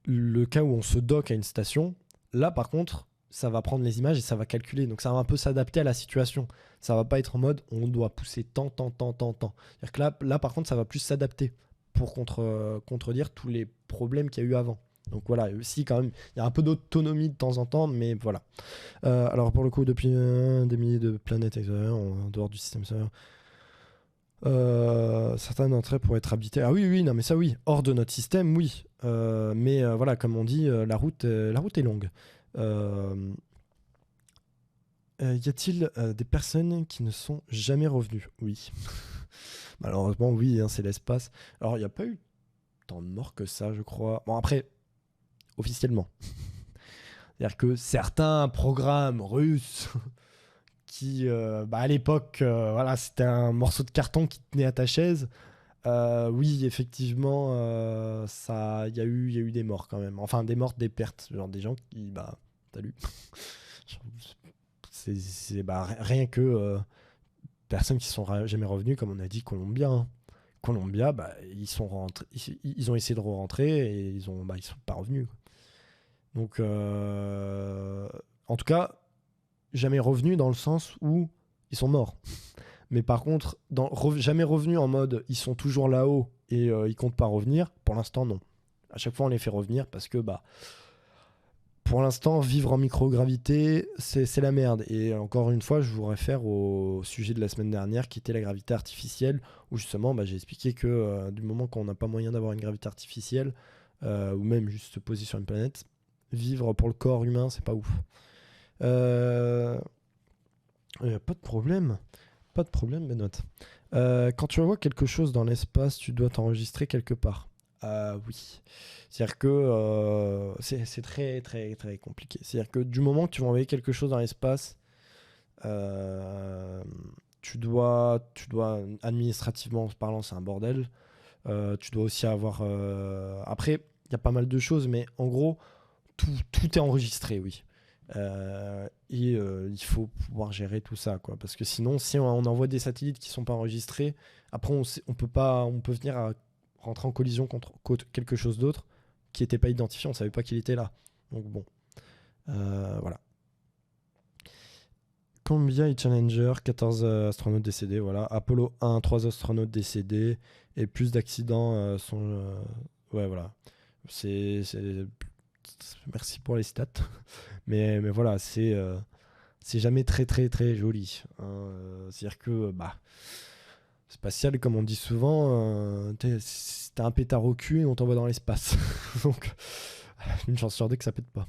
Speaker 1: le cas où on se dock à une station, là par contre ça va prendre les images et ça va calculer, donc ça va un peu s'adapter à la situation. Ça va pas être en mode on doit pousser tant. C'est-à-dire que là par contre ça va plus s'adapter pour contredire tous les problèmes qu'il y a eu avant. Donc voilà, aussi quand même, il y a un peu d'autonomie de temps en temps, mais voilà. Alors pour le coup, depuis des milliers de planètes extérieures, en dehors du système solaire, certaines d'entre elles pourraient être habitées. Ah oui, non mais ça oui, hors de notre système, oui. Mais voilà, comme on dit, la route est longue. Y a-t-il des personnes qui ne sont jamais revenues? Oui. Malheureusement, oui, c'est l'espace. Alors, il n'y a pas eu tant de morts que ça, je crois. Bon, après, officiellement. C'est-à-dire que certains programmes russes qui, à l'époque, c'était un morceau de carton qui tenait à ta chaise. Oui, effectivement, il y a eu des morts quand même. Enfin, des morts, des pertes. Genre des gens qui, salut. C'est rien que personnes qui sont jamais revenues, comme on a dit, Colombia, ils sont rentrés, ils ont essayé de rentrer et ils sont pas revenus. Donc, en tout cas, jamais revenus dans le sens où ils sont morts. Mais par contre, jamais revenus en mode ils sont toujours là-haut et ils comptent pas revenir. Pour l'instant, non. À chaque fois, on les fait revenir parce que pour l'instant, vivre en microgravité, c'est la merde. Et encore une fois, je vous réfère au sujet de la semaine dernière qui était la gravité artificielle, où justement, j'ai expliqué que du moment qu'on n'a pas moyen d'avoir une gravité artificielle, ou même juste se poser sur une planète, vivre pour le corps humain, c'est pas ouf. Pas de problème. Pas de problème, Benoît. Quand tu envoies quelque chose dans l'espace, tu dois t'enregistrer quelque part. Oui. C'est-à-dire que c'est très, très, très compliqué. C'est-à-dire que du moment que tu vas envoyer quelque chose dans l'espace, tu dois, administrativement parlant, c'est un bordel. Tu dois aussi avoir... Après, il y a pas mal de choses, mais en gros, tout est enregistré, oui. Il faut pouvoir gérer tout ça, quoi. Parce que sinon, si on envoie des satellites qui sont pas enregistrés, après on peut pas, on peut venir à rentrer en collision contre quelque chose d'autre qui n'était pas identifié, on savait pas qu'il était là. Donc bon, voilà. Columbia et Challenger, 14 astronautes décédés, voilà. Apollo 1, 3 astronautes décédés et plus d'accidents sont... ouais, voilà. C'est... Merci pour les stats. Mais voilà, c'est jamais très très très joli, hein. C'est-à-dire que, bah, spatial, comme on dit souvent, t'as un pétard au cul et on t'envoie dans l'espace. Donc, une chance sur deux que ça pète pas.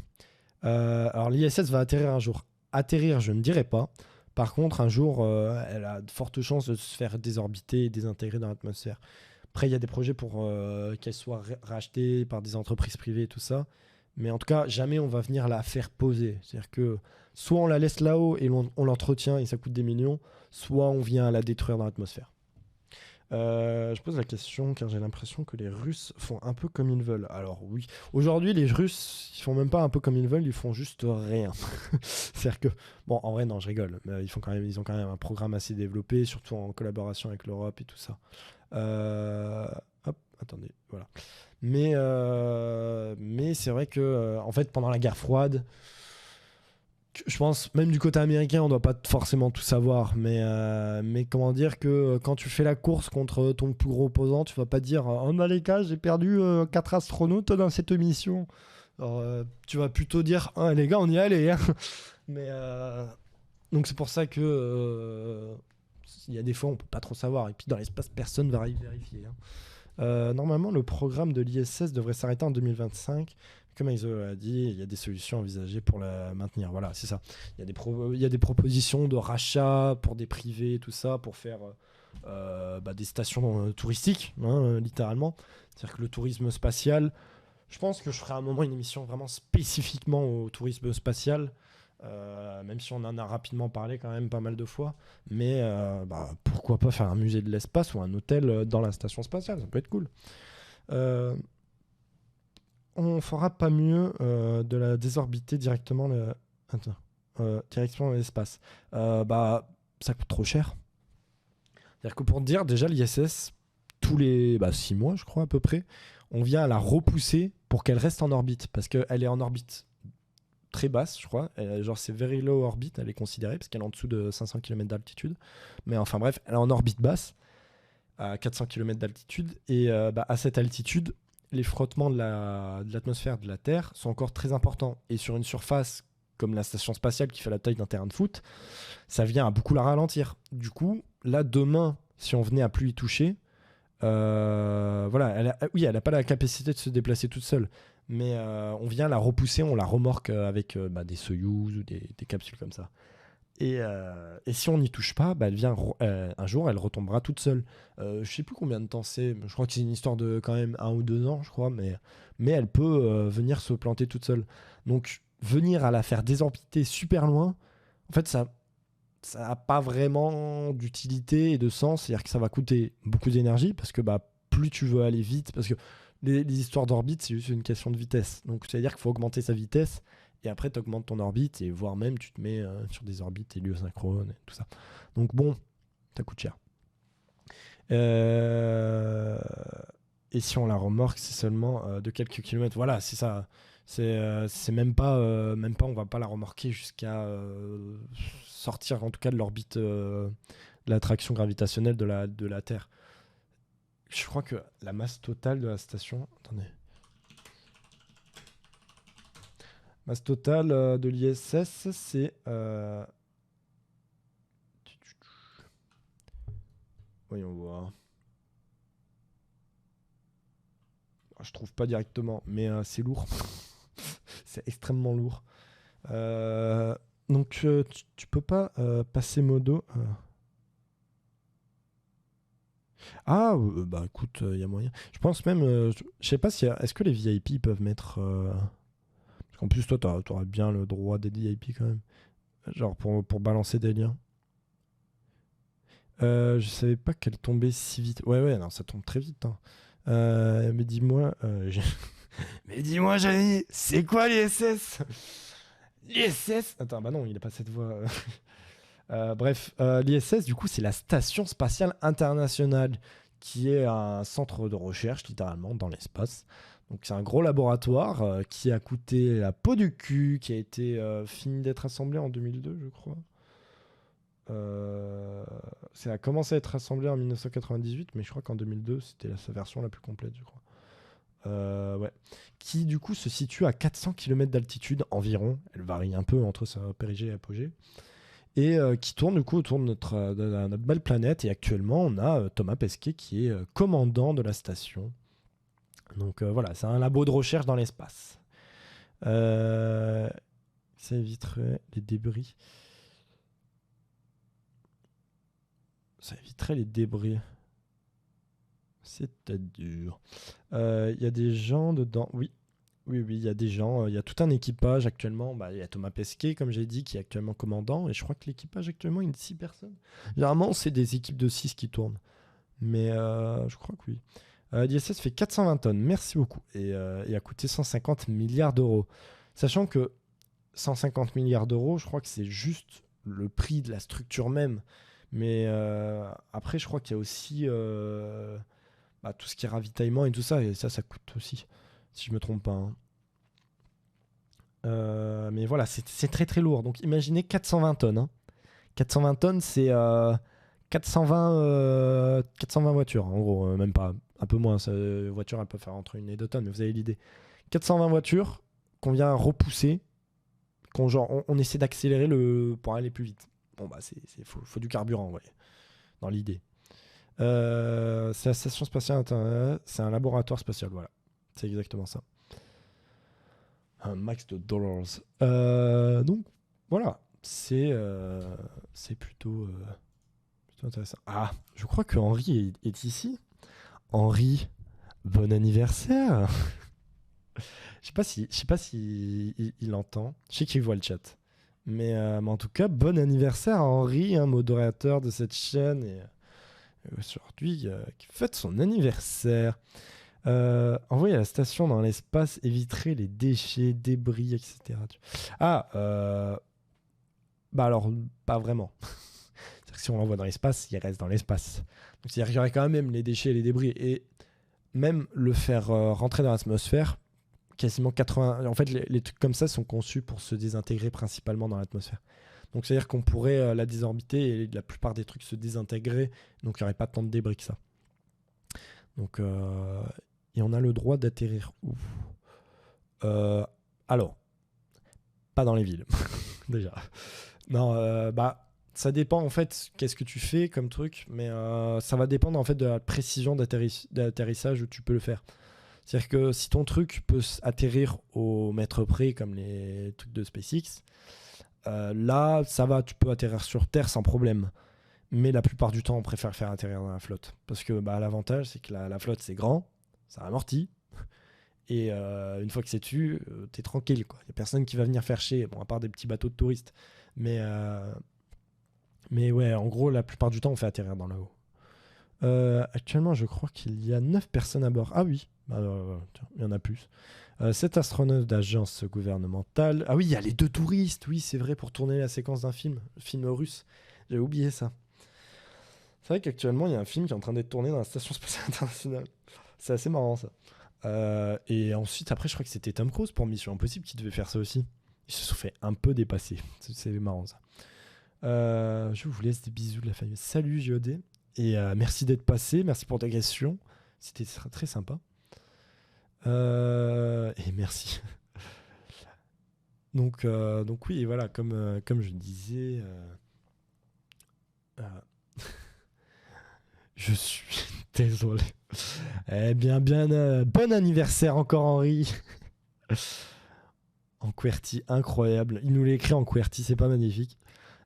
Speaker 1: Alors, l'ISS va atterrir un jour. Atterrir, je ne dirais pas. Par contre, un jour, elle a de fortes chances de se faire désorbiter et désintégrer dans l'atmosphère. Après, il y a des projets pour qu'elle soit rachetée par des entreprises privées et tout ça. Mais en tout cas, jamais on va venir la faire poser. C'est-à-dire que soit on la laisse là-haut et on l'entretient et ça coûte des millions, soit on vient la détruire dans l'atmosphère. Je pose la question car j'ai l'impression que les Russes font un peu comme ils veulent. Alors oui, aujourd'hui les Russes ils font même pas un peu comme ils veulent, ils font juste rien. C'est-à-dire que bon, en vrai non, je rigole, mais ils ont quand même un programme assez développé, surtout en collaboration avec l'Europe et tout ça. Hop, attendez, voilà. Mais c'est vrai que en fait pendant la guerre froide, je pense même du côté américain on doit pas forcément tout savoir, mais comment dire que quand tu fais la course contre ton plus gros opposant, tu vas pas dire oh bah les gars j'ai perdu 4 astronautes dans cette mission. Alors, tu vas plutôt dire ah les gars on y est allé, hein. Mais donc c'est pour ça que il y a des fois on peut pas trop savoir et puis dans l'espace personne va vérifier, hein. Normalement, le programme de l'ISS devrait s'arrêter en 2025. Comme ISO a dit, il y a des solutions envisagées pour la maintenir. Voilà, c'est ça. Il y a des propositions de rachat pour des privés, tout ça, pour faire des stations touristiques, hein, littéralement. C'est-à-dire que le tourisme spatial, je pense que je ferai à un moment une émission vraiment spécifiquement au tourisme spatial. Même si on en a rapidement parlé quand même pas mal de fois, mais pourquoi pas faire un musée de l'espace ou un hôtel dans la station spatiale, ça peut être cool. On fera pas mieux de la désorbiter directement directement dans l'espace. Ça coûte trop cher. C'est-à-dire que pour te dire, déjà l'ISS, tous les 6 mois je crois à peu près, on vient la repousser pour qu'elle reste en orbite, parce qu'elle est en orbite très basse, je crois. Genre, c'est very low orbit, elle est considérée, parce qu'elle est en dessous de 500 km d'altitude. Mais enfin, bref, elle est en orbite basse, à 400 km d'altitude. Et à cette altitude, les frottements de l'atmosphère de la Terre sont encore très importants. Et sur une surface comme la station spatiale qui fait la taille d'un terrain de foot, ça vient à beaucoup la ralentir. Du coup, là, demain, si on venait à plus y toucher, voilà, elle n'a pas la capacité de se déplacer toute seule. Mais on vient la repousser, on la remorque avec des Soyouz ou des capsules comme ça. Et si on n'y touche pas, elle vient, un jour, elle retombera toute seule. Je sais plus combien de temps c'est, je crois que c'est une histoire de quand même 1 ou 2 ans, je crois, mais elle peut venir se planter toute seule. Donc, venir à la faire désorbiter super loin, en fait, ça n'a pas vraiment d'utilité et de sens. C'est-à-dire que ça va coûter beaucoup d'énergie parce que plus tu veux aller vite, parce que les histoires d'orbite, c'est juste une question de vitesse. Donc, c'est-à-dire qu'il faut augmenter sa vitesse et après, tu augmentes ton orbite et voire même, tu te mets sur des orbites héliosynchrones et tout ça. Donc, bon, ça coûte cher. Et si on la remorque, c'est seulement de quelques kilomètres. Voilà, c'est ça. C'est même pas, on va pas la remorquer jusqu'à sortir en tout cas de l'orbite de l'attraction gravitationnelle de la Terre. Je crois que la masse totale de la station... Attendez. Masse totale de l'ISS, c'est... Voyons voir. Je trouve pas directement, mais c'est lourd. C'est extrêmement lourd. Donc tu peux pas passer modo... Ah, écoute, il y a moyen. Je pense même, je sais pas si, est-ce que les VIP peuvent mettre, parce qu'en plus toi, t'auras bien le droit des VIP quand même, genre pour balancer des liens. Je savais pas qu'elle tombait si vite. Ouais, non, ça tombe très vite, hein. Mais dis-moi, mais dis-moi, Jani, c'est quoi l'ISS? L'ISS. Attends, bah non, il n'a pas cette voix. Bref, l'ISS, du coup, c'est la Station Spatiale Internationale, qui est un centre de recherche, littéralement, dans l'espace. Donc, c'est un gros laboratoire qui a coûté la peau du cul, qui a été fini d'être assemblé en 2002, je crois. Ça a commencé à être assemblé en 1998, mais je crois qu'en 2002, c'était sa version la plus complète, je crois. Ouais. Qui, du coup, se situe à 400 km d'altitude environ. Elle varie un peu entre sa périgée et apogée. Et qui tourne du coup autour de notre belle planète. Et actuellement, on a Thomas Pesquet qui est commandant de la station. Donc voilà, c'est un labo de recherche dans l'espace. Ça éviterait les débris. Ça éviterait les débris. C'est-à-dire. Il y a des gens dedans. Oui, oui, oui, il y a des gens. Il y a tout un équipage actuellement. Bah, il y a Thomas Pesquet, comme j'ai dit, qui est actuellement commandant. Et je crois que l'équipage actuellement, il est de 6 personnes. Généralement, c'est des équipes de 6 qui tournent. Mais je crois que oui. L'ISS fait 420 tonnes. Merci beaucoup. Et a coûté 150 milliards d'euros. Sachant que 150 milliards d'euros, je crois que c'est juste le prix de la structure même. Mais après, je crois qu'il y a aussi tout ce qui est ravitaillement et tout ça. Et ça coûte aussi, si je me trompe pas, hein. Mais voilà, c'est très très lourd. Donc imaginez 420 tonnes, hein. 420 tonnes, c'est 420 voitures, en gros, même pas, un peu moins. Voiture, elle peut faire entre 1 et 2 tonnes, mais vous avez l'idée. 420 voitures qu'on vient repousser, on essaie d'accélérer pour aller plus vite. Bon, bah, faut du carburant, ouais, dans l'idée. C'est la station spatiale internationale, c'est un laboratoire spatial, voilà. C'est exactement ça. Un max de dollars. Donc, voilà. C'est plutôt intéressant. Ah, je crois que Henri est ici. Henri, bon anniversaire. Je sais pas si il entend. Je sais qu'il voit le chat. Mais en tout cas, bon anniversaire à Henri, un modérateur de cette chaîne. Et aujourd'hui, qui fête son anniversaire. Envoyer à la station dans l'espace éviterait les déchets, débris, etc. Ah, bah alors, pas vraiment. C'est-à-dire que si on l'envoie dans l'espace, il reste dans l'espace. Donc c'est-à-dire qu'il y aurait quand même les déchets et les débris. Et même le faire rentrer dans l'atmosphère, quasiment 80... En fait, les trucs comme ça sont conçus pour se désintégrer principalement dans l'atmosphère. Donc c'est-à-dire qu'on pourrait la désorbiter et la plupart des trucs se désintégreraient. Donc il n'y aurait pas tant de débris que ça. Donc... Et on a le droit d'atterrir où Alors, pas dans les villes, déjà. Non, ça dépend en fait qu'est-ce que tu fais comme truc, mais ça va dépendre en fait de la précision d'atterrissage où tu peux le faire. C'est-à-dire que si ton truc peut atterrir au mètre près comme les trucs de SpaceX, là ça va, tu peux atterrir sur Terre sans problème. Mais la plupart du temps, on préfère faire atterrir dans la flotte. Parce que l'avantage, c'est que la flotte, c'est grand, ça amortit. Et une fois que c'est tu, t'es tranquille, quoi. Il n'y a personne qui va venir faire chier, bon, à part des petits bateaux de touristes. Mais ouais, en gros, la plupart du temps, on fait atterrir dans là-haut. Actuellement, je crois qu'il y a 9 personnes à bord. Ah oui, tiens, il y en a plus. 7 astronautes d'agence gouvernementale. Ah oui, il y a les 2 touristes, oui, c'est vrai, pour tourner la séquence d'un film russe. J'avais oublié ça. C'est vrai qu'actuellement, il y a un film qui est en train d'être tourné dans la Station Spatiale Internationale. C'est assez marrant, ça. Et ensuite, après, je crois que c'était Tom Cruise pour Mission Impossible qui devait faire ça aussi. Ils se sont fait un peu dépasser. C'est marrant, ça. Je vous laisse des bisous de la famille. Salut, JOD. Et merci d'être passé. Merci pour ta question. C'était très sympa. Et merci. Donc oui, et voilà, comme je disais... je suis désolé. Eh bien, bon anniversaire encore, Henri. En QWERTY, incroyable. Il nous l'a écrit en QWERTY, c'est pas magnifique.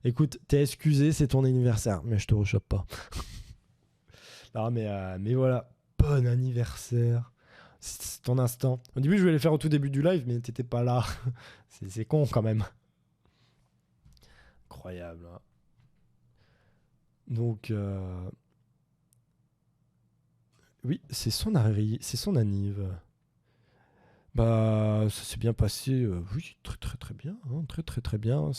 Speaker 1: Écoute, t'es excusé, c'est ton anniversaire, mais je te rechoppe pas. Non, mais voilà, bon anniversaire. C'est ton instant. Au début, je voulais le faire au tout début du live, mais t'étais pas là. C'est con quand même. Incroyable, hein. Donc, oui, c'est son anniv. Bah, ça s'est bien passé, oui, très très très bien, hein, très très très bien.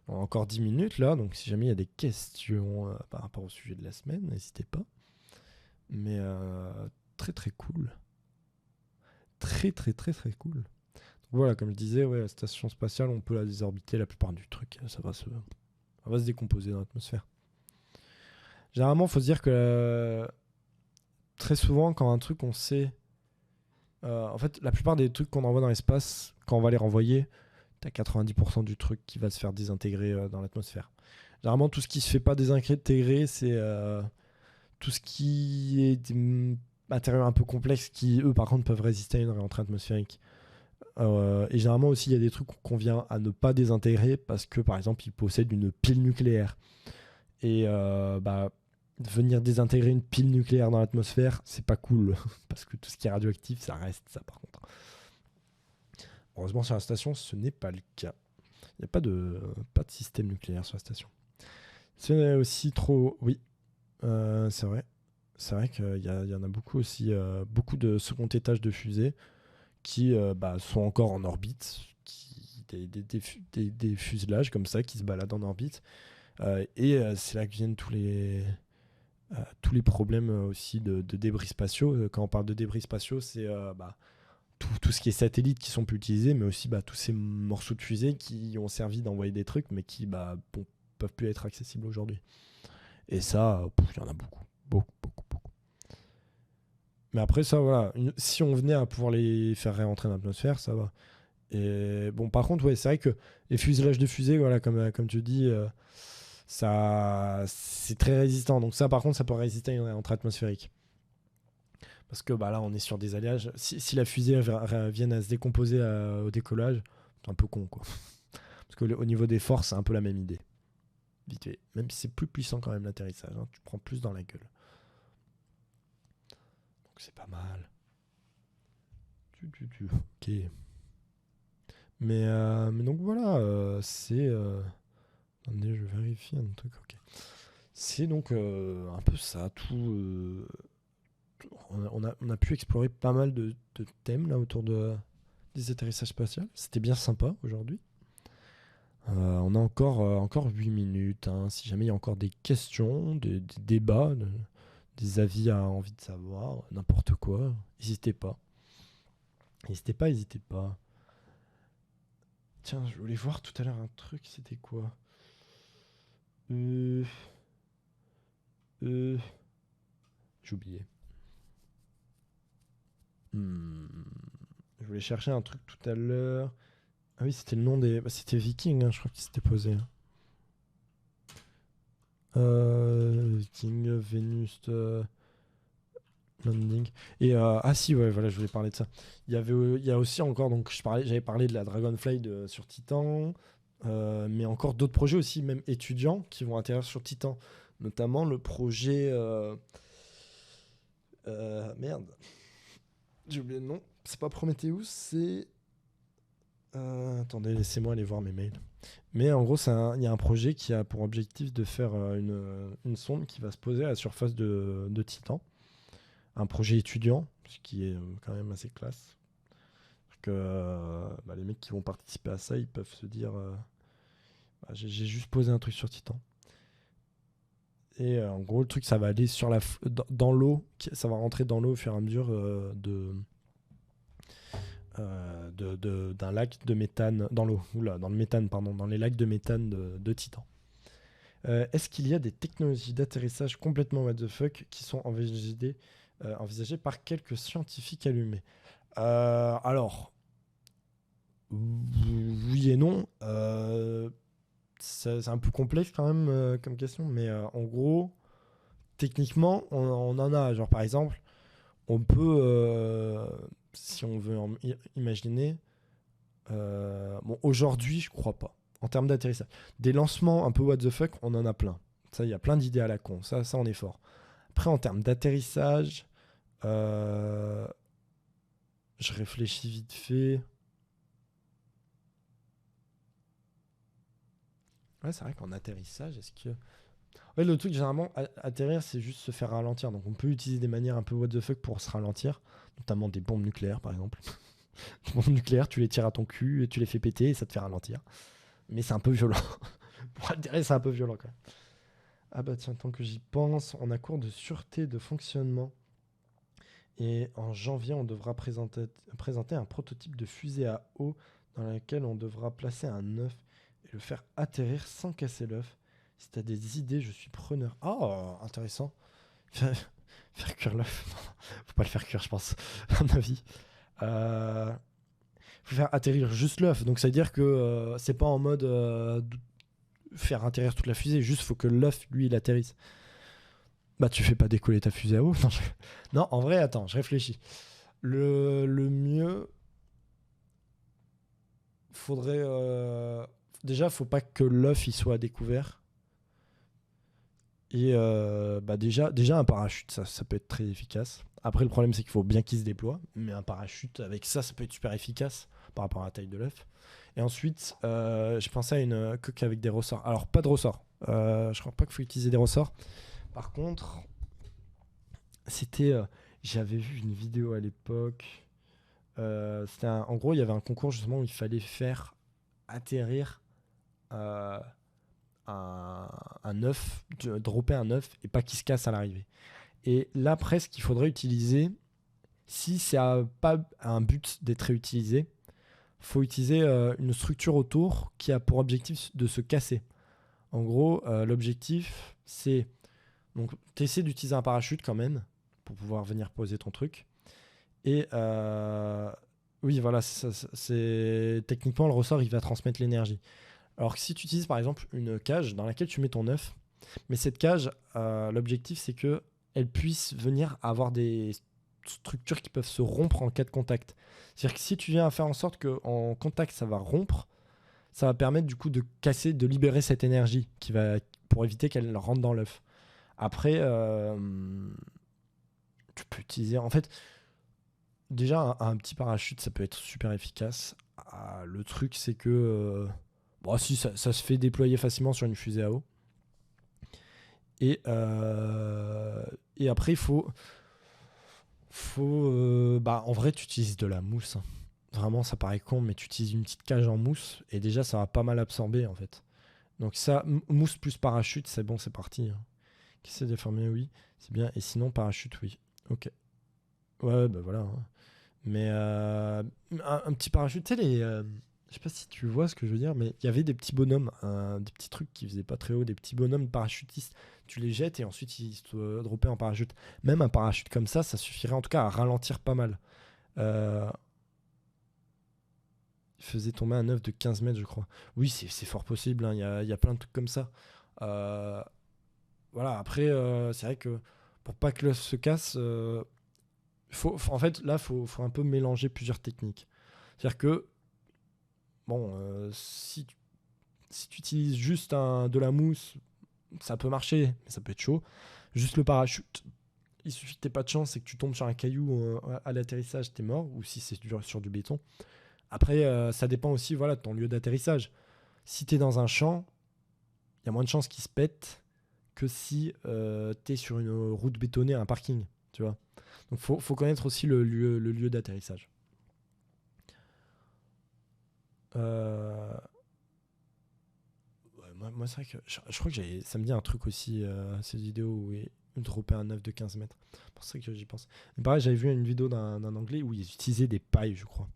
Speaker 1: On a encore 10 minutes là, donc si jamais il y a des questions par rapport au sujet de la semaine, n'hésitez pas. Mais très très cool. Très très très très cool. Donc voilà, comme je disais, ouais, la station spatiale, on peut la désorbiter la plupart du truc. Ça va se décomposer dans l'atmosphère. Généralement, il faut se dire que très souvent, quand un truc on sait. En fait, la plupart des trucs qu'on envoie dans l'espace, quand on va les renvoyer, t'as 90% du truc qui va se faire désintégrer dans l'atmosphère. Généralement, tout ce qui se fait pas désintégrer, c'est tout ce qui est des matériaux un peu complexes qui, eux, par contre, peuvent résister à une rentrée atmosphérique. Et généralement aussi, il y a des trucs qu'on vient à ne pas désintégrer parce que, par exemple, ils possèdent une pile nucléaire. Et bah, venir désintégrer une pile nucléaire dans l'atmosphère, c'est pas cool. Parce que tout ce qui est radioactif, ça reste, ça, par contre. Heureusement, sur la station, ce n'est pas le cas. Il n'y a pas de système nucléaire sur la station. C'est aussi trop... Oui, c'est vrai. C'est vrai qu'il y en a beaucoup aussi. Beaucoup de second étage de fusées qui sont encore en orbite. Des fuselages comme ça qui se baladent en orbite. C'est là que viennent tous les problèmes aussi de débris spatiaux. Quand on parle de débris spatiaux, c'est tout ce qui est satellites qui sont plus utilisés, mais aussi tous ces morceaux de fusée qui ont servi d'envoyer des trucs, mais qui peuvent plus être accessibles aujourd'hui. Et ça, il y en a beaucoup. Beaucoup, beaucoup, beaucoup. Mais après, ça, voilà. Si on venait à pouvoir les faire réentrer dans l'atmosphère, ça va. Et bon, par contre, ouais, c'est vrai que les fuselages de fusées, voilà, comme tu dis, ça, c'est très résistant. Donc ça, par contre, ça peut résister à une rentrée atmosphérique. Parce que là, on est sur des alliages. Si la fusée vient à se décomposer au décollage, c'est un peu con, quoi. Parce que au niveau des forces, c'est un peu la même idée. Vite fait. Même si c'est plus puissant quand même l'atterrissage. Hein. Tu prends plus dans la gueule. Donc c'est pas mal. Ok. Mais donc voilà, c'est... Attendez, je vérifie un truc. Ok. C'est donc un peu ça, tout... On a pu explorer pas mal de thèmes là autour des atterrissages spatials. C'était bien sympa aujourd'hui. On a encore 8 minutes. Hein. Si jamais il y a encore des questions, des débats, des avis à envie de savoir, n'importe quoi, n'hésitez pas. N'hésitez pas. Tiens, je voulais voir tout à l'heure un truc, c'était quoi J'ai oublié. Je voulais chercher un truc tout à l'heure. Ah oui, c'était le nom des... c'était Viking, hein, je crois qu'il s'était posé. Viking, Vénus, Landing. Et ah si, ouais, voilà, je voulais parler de ça. Il y a aussi encore, donc j'avais parlé de la Dragonfly sur Titan, mais encore d'autres projets aussi, même étudiants, qui vont atterrir sur Titan. Notamment le projet... merde. J'ai oublié le nom. C'est pas Prometheus, c'est... attendez, laissez-moi aller voir mes mails. Mais en gros, il y a un projet qui a pour objectif de faire une sonde qui va se poser à la surface de Titan. Un projet étudiant, ce qui est quand même assez classe. Que les mecs qui vont participer à ça, ils peuvent se dire j'ai juste posé un truc sur Titan. Et en gros, le truc, ça va aller dans l'eau, ça va rentrer dans l'eau au fur et à mesure d'un lac de méthane dans l'eau, dans le méthane, pardon, dans les lacs de méthane de Titan. Est-ce qu'il y a des technologies d'atterrissage complètement what the fuck qui sont envisagées par quelques scientifiques allumés? Alors, oui et non. C'est un peu complexe quand même comme question, mais en gros, techniquement, on en a. Genre, par exemple, on peut, si on veut imaginer, aujourd'hui, je crois pas. En termes d'atterrissage. Des lancements un peu what the fuck, on en a plein. Ça, il y a plein d'idées à la con. Ça, on est fort. Après, en termes d'atterrissage, je réfléchis vite fait. Ouais, c'est vrai qu'en atterrissage, est-ce que... Ouais, le truc, généralement, atterrir, c'est juste se faire ralentir. Donc, on peut utiliser des manières un peu what the fuck pour se ralentir, notamment des bombes nucléaires, par exemple. bombes nucléaires, tu les tires à ton cul et tu les fais péter et ça te fait ralentir. Mais c'est un peu violent. Pour altérer, c'est un peu violent quand même. Ah bah tiens, tant que j'y pense, on a cours de sûreté de fonctionnement. Et en janvier, on devra présenter un prototype de fusée à eau dans laquelle on devra placer un œuf et le faire atterrir sans casser l'œuf. Si t'as des idées, je suis preneur. Oh, intéressant. Faire cuire l'œuf. Faut pas le faire cuire, je pense, à mon avis. Euh, Faut faire atterrir juste l'œuf. Donc ça veut dire que c'est pas en mode faire atterrir toute la fusée. Juste faut que l'œuf, lui, il atterrisse. Bah tu fais pas décoller ta fusée à eau. Non, non, en vrai, attends, je réfléchis. Le mieux, faudrait... Déjà, faut pas que l'œuf il soit découvert. Et bah déjà, un parachute, ça peut être très efficace. Après, le problème, c'est qu'il faut bien qu'il se déploie. Mais un parachute, avec ça peut être super efficace par rapport à la taille de l'œuf. Et ensuite, je pensais à une coque avec des ressorts. Alors, pas de ressorts. Je crois pas qu'il faut utiliser des ressorts. Par contre, c'était... j'avais vu une vidéo à l'époque. En gros, il y avait un concours justement où il fallait faire atterrir euh, un œuf, dropper un œuf et pas qu'il se casse à l'arrivée. Et là, presque, il faudrait utiliser, si ça n'a pas un but d'être réutilisé, faut utiliser une structure autour qui a pour objectif de se casser. En gros, l'objectif, c'est... Donc, tu essaies d'utiliser un parachute quand même pour pouvoir venir poser ton truc. Et oui, voilà, c'est techniquement le ressort, il va transmettre l'énergie. Alors que si tu utilises par exemple une cage dans laquelle tu mets ton œuf, mais cette cage, l'objectif c'est que elle puisse venir avoir des structures qui peuvent se rompre en cas de contact. C'est-à-dire que si tu viens faire en sorte qu'en contact ça va rompre, ça va permettre du coup de casser, de libérer cette énergie pour éviter qu'elle rentre dans l'œuf. Après, tu peux utiliser. En fait, déjà, un petit parachute, ça peut être super efficace. Le truc, c'est que. Bon, si, ça se fait déployer facilement sur une fusée à eau. Et, et après, il faut. En vrai, tu utilises de la mousse, hein. Vraiment, ça paraît con, mais tu utilises une petite cage en mousse. Et déjà, ça va pas mal absorber, en fait. Donc, ça, mousse plus parachute, c'est bon, c'est parti, hein. Qui s'est déformé, oui. C'est bien. Et sinon, parachute, oui. Ok. Ouais, bah voilà, hein. Mais un petit parachute, tu sais, je sais pas si tu vois ce que je veux dire, mais il y avait des petits bonhommes, des petits trucs qui faisaient pas très haut, des petits bonhommes parachutistes. Tu les jettes et ensuite ils se droppaient en parachute. Même un parachute comme ça suffirait en tout cas à ralentir pas mal. Euh, il faisait tomber un œuf de 15 mètres, je crois. Oui, c'est fort possible, hein, il y a plein de trucs comme ça. Euh, voilà, après, c'est vrai que pour pas que l'œuf se casse, en fait, là, faut un peu mélanger plusieurs techniques. C'est-à-dire que, bon, si tu utilises juste de la mousse, ça peut marcher, mais ça peut être chaud. Juste le parachute, il suffit que t'aies pas de chance et que tu tombes sur un caillou à l'atterrissage, t'es mort, ou si c'est sur du béton. Après, ça dépend aussi voilà, de ton lieu d'atterrissage. Si t'es dans un champ, il y a moins de chances qu'il se pète que si t'es sur une route bétonnée, un parking, tu vois. Donc faut connaître aussi le lieu d'atterrissage. Euh, ouais, moi c'est vrai que je crois que ça me dit un truc aussi, cette vidéo où il dropait un œuf de 15 mètres. C'est pour ça que j'y pense. Mais pareil, j'avais vu une vidéo d'un anglais où ils utilisaient des pailles, je crois.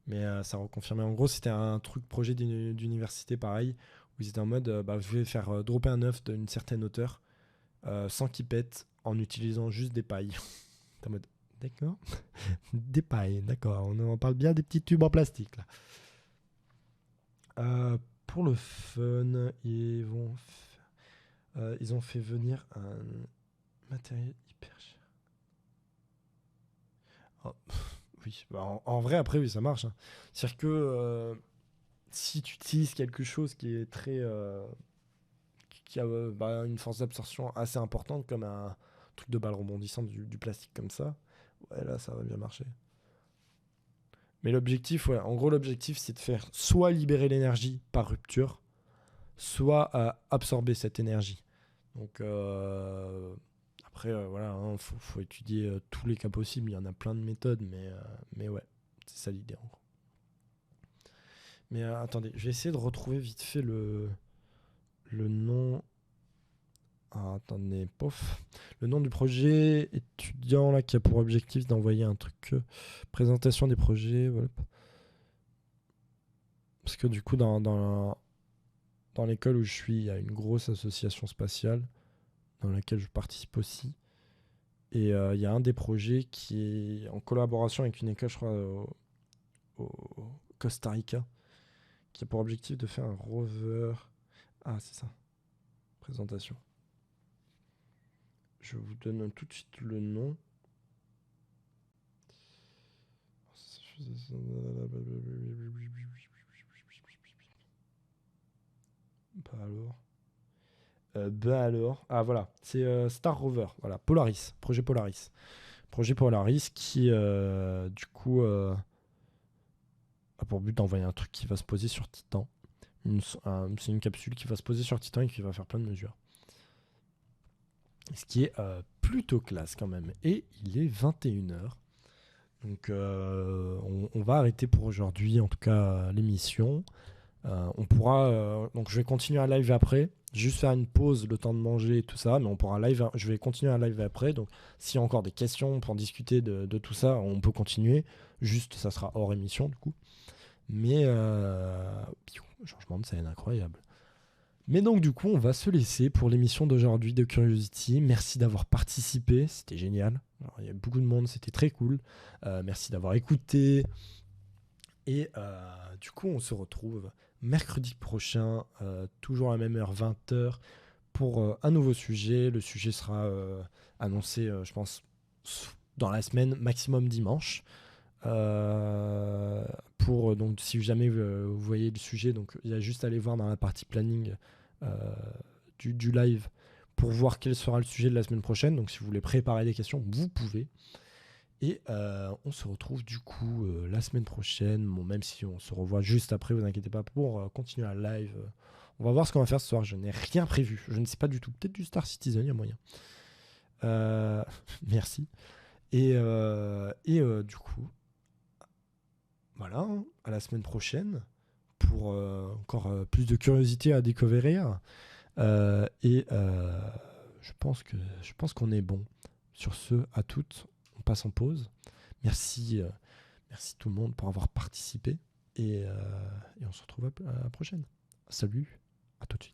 Speaker 1: Mais ça reconfirmait. En gros, c'était un truc projet d'université pareil, où ils étaient en mode bah, vous pouvez faire dropper un œuf d'une certaine hauteur sans qu'il pète en utilisant juste des pailles. T'es en mode d'accord. Des pailles, d'accord. On parle bien des petits tubes en plastique là. Pour le fun, ils ont fait venir un matériel hyper cher. Oh, oui, bah, en vrai, après, oui, ça marche, hein. C'est-à-dire que si tu utilises quelque chose qui est très. Qui a bah, une force d'absorption assez importante, comme un truc de balle rebondissante, du plastique comme ça, ouais, là, ça va bien marcher. Mais l'objectif, ouais, en gros, l'objectif, c'est de faire soit libérer l'énergie par rupture, soit absorber cette énergie. Donc, après, voilà, hein, faut étudier tous les cas possibles. Il y en a plein de méthodes, mais ouais, C'est ça l'idée en gros. Mais attendez, je vais essayer de retrouver vite fait le nom. Ah, attendez, pof. Le nom du projet étudiant là, qui a pour objectif d'envoyer un truc. Présentation des projets. Voilà. Parce que du coup, dans l'école où je suis, il y a une grosse association spatiale dans laquelle je participe aussi. Et il y a un des projets qui est en collaboration avec une école, je crois, au Costa Rica, qui a pour objectif de faire un rover. Ah, c'est ça. Présentation. Je vous donne tout de suite le nom. Bah alors. Ah voilà, c'est Star Rover. Voilà, Polaris. Projet Polaris. Projet Polaris qui, du coup, a pour but d'envoyer un truc qui va se poser sur Titan. C'est une capsule qui va se poser sur Titan et qui va faire plein de mesures. Ce qui est plutôt classe quand même. Et il est 21h. Donc on va arrêter pour aujourd'hui, en tout cas l'émission. On pourra. Donc je vais continuer un live après. Juste faire une pause, le temps de manger et tout ça. Mais on pourra live. Je vais continuer un live après. Donc s'il y a encore des questions pour discuter de tout ça, on peut continuer. Juste, ça sera hors émission du coup. Mais changement de scène incroyable. Mais donc du coup, on va se laisser pour l'émission d'aujourd'hui de Curiosity. Merci d'avoir participé, c'était génial. Alors, il y a beaucoup de monde, c'était très cool. Merci d'avoir écouté. Et du coup, on se retrouve mercredi prochain, toujours à la même heure, 20h, pour un nouveau sujet. Le sujet sera annoncé, je pense, dans la semaine, maximum dimanche. Donc si jamais vous voyez le sujet, donc il y a juste à aller voir dans la partie planning du live pour voir quel sera le sujet de la semaine prochaine. Donc si vous voulez préparer des questions, vous pouvez. Et on se retrouve du coup la semaine prochaine. Bon, même si on se revoit juste après, vous inquiétez pas, pour continuer un live. On va voir ce qu'on va faire ce soir. Je n'ai rien prévu. Je ne sais pas du tout. Peut-être du Star Citizen, il y a moyen. Merci. Et du coup, voilà, hein, à la semaine prochaine pour encore plus de curiosité à découvrir. Je pense qu'on est bon. Sur ce, à toutes, on passe en pause. Merci tout le monde pour avoir participé. Et on se retrouve à la prochaine. Salut, à tout de suite.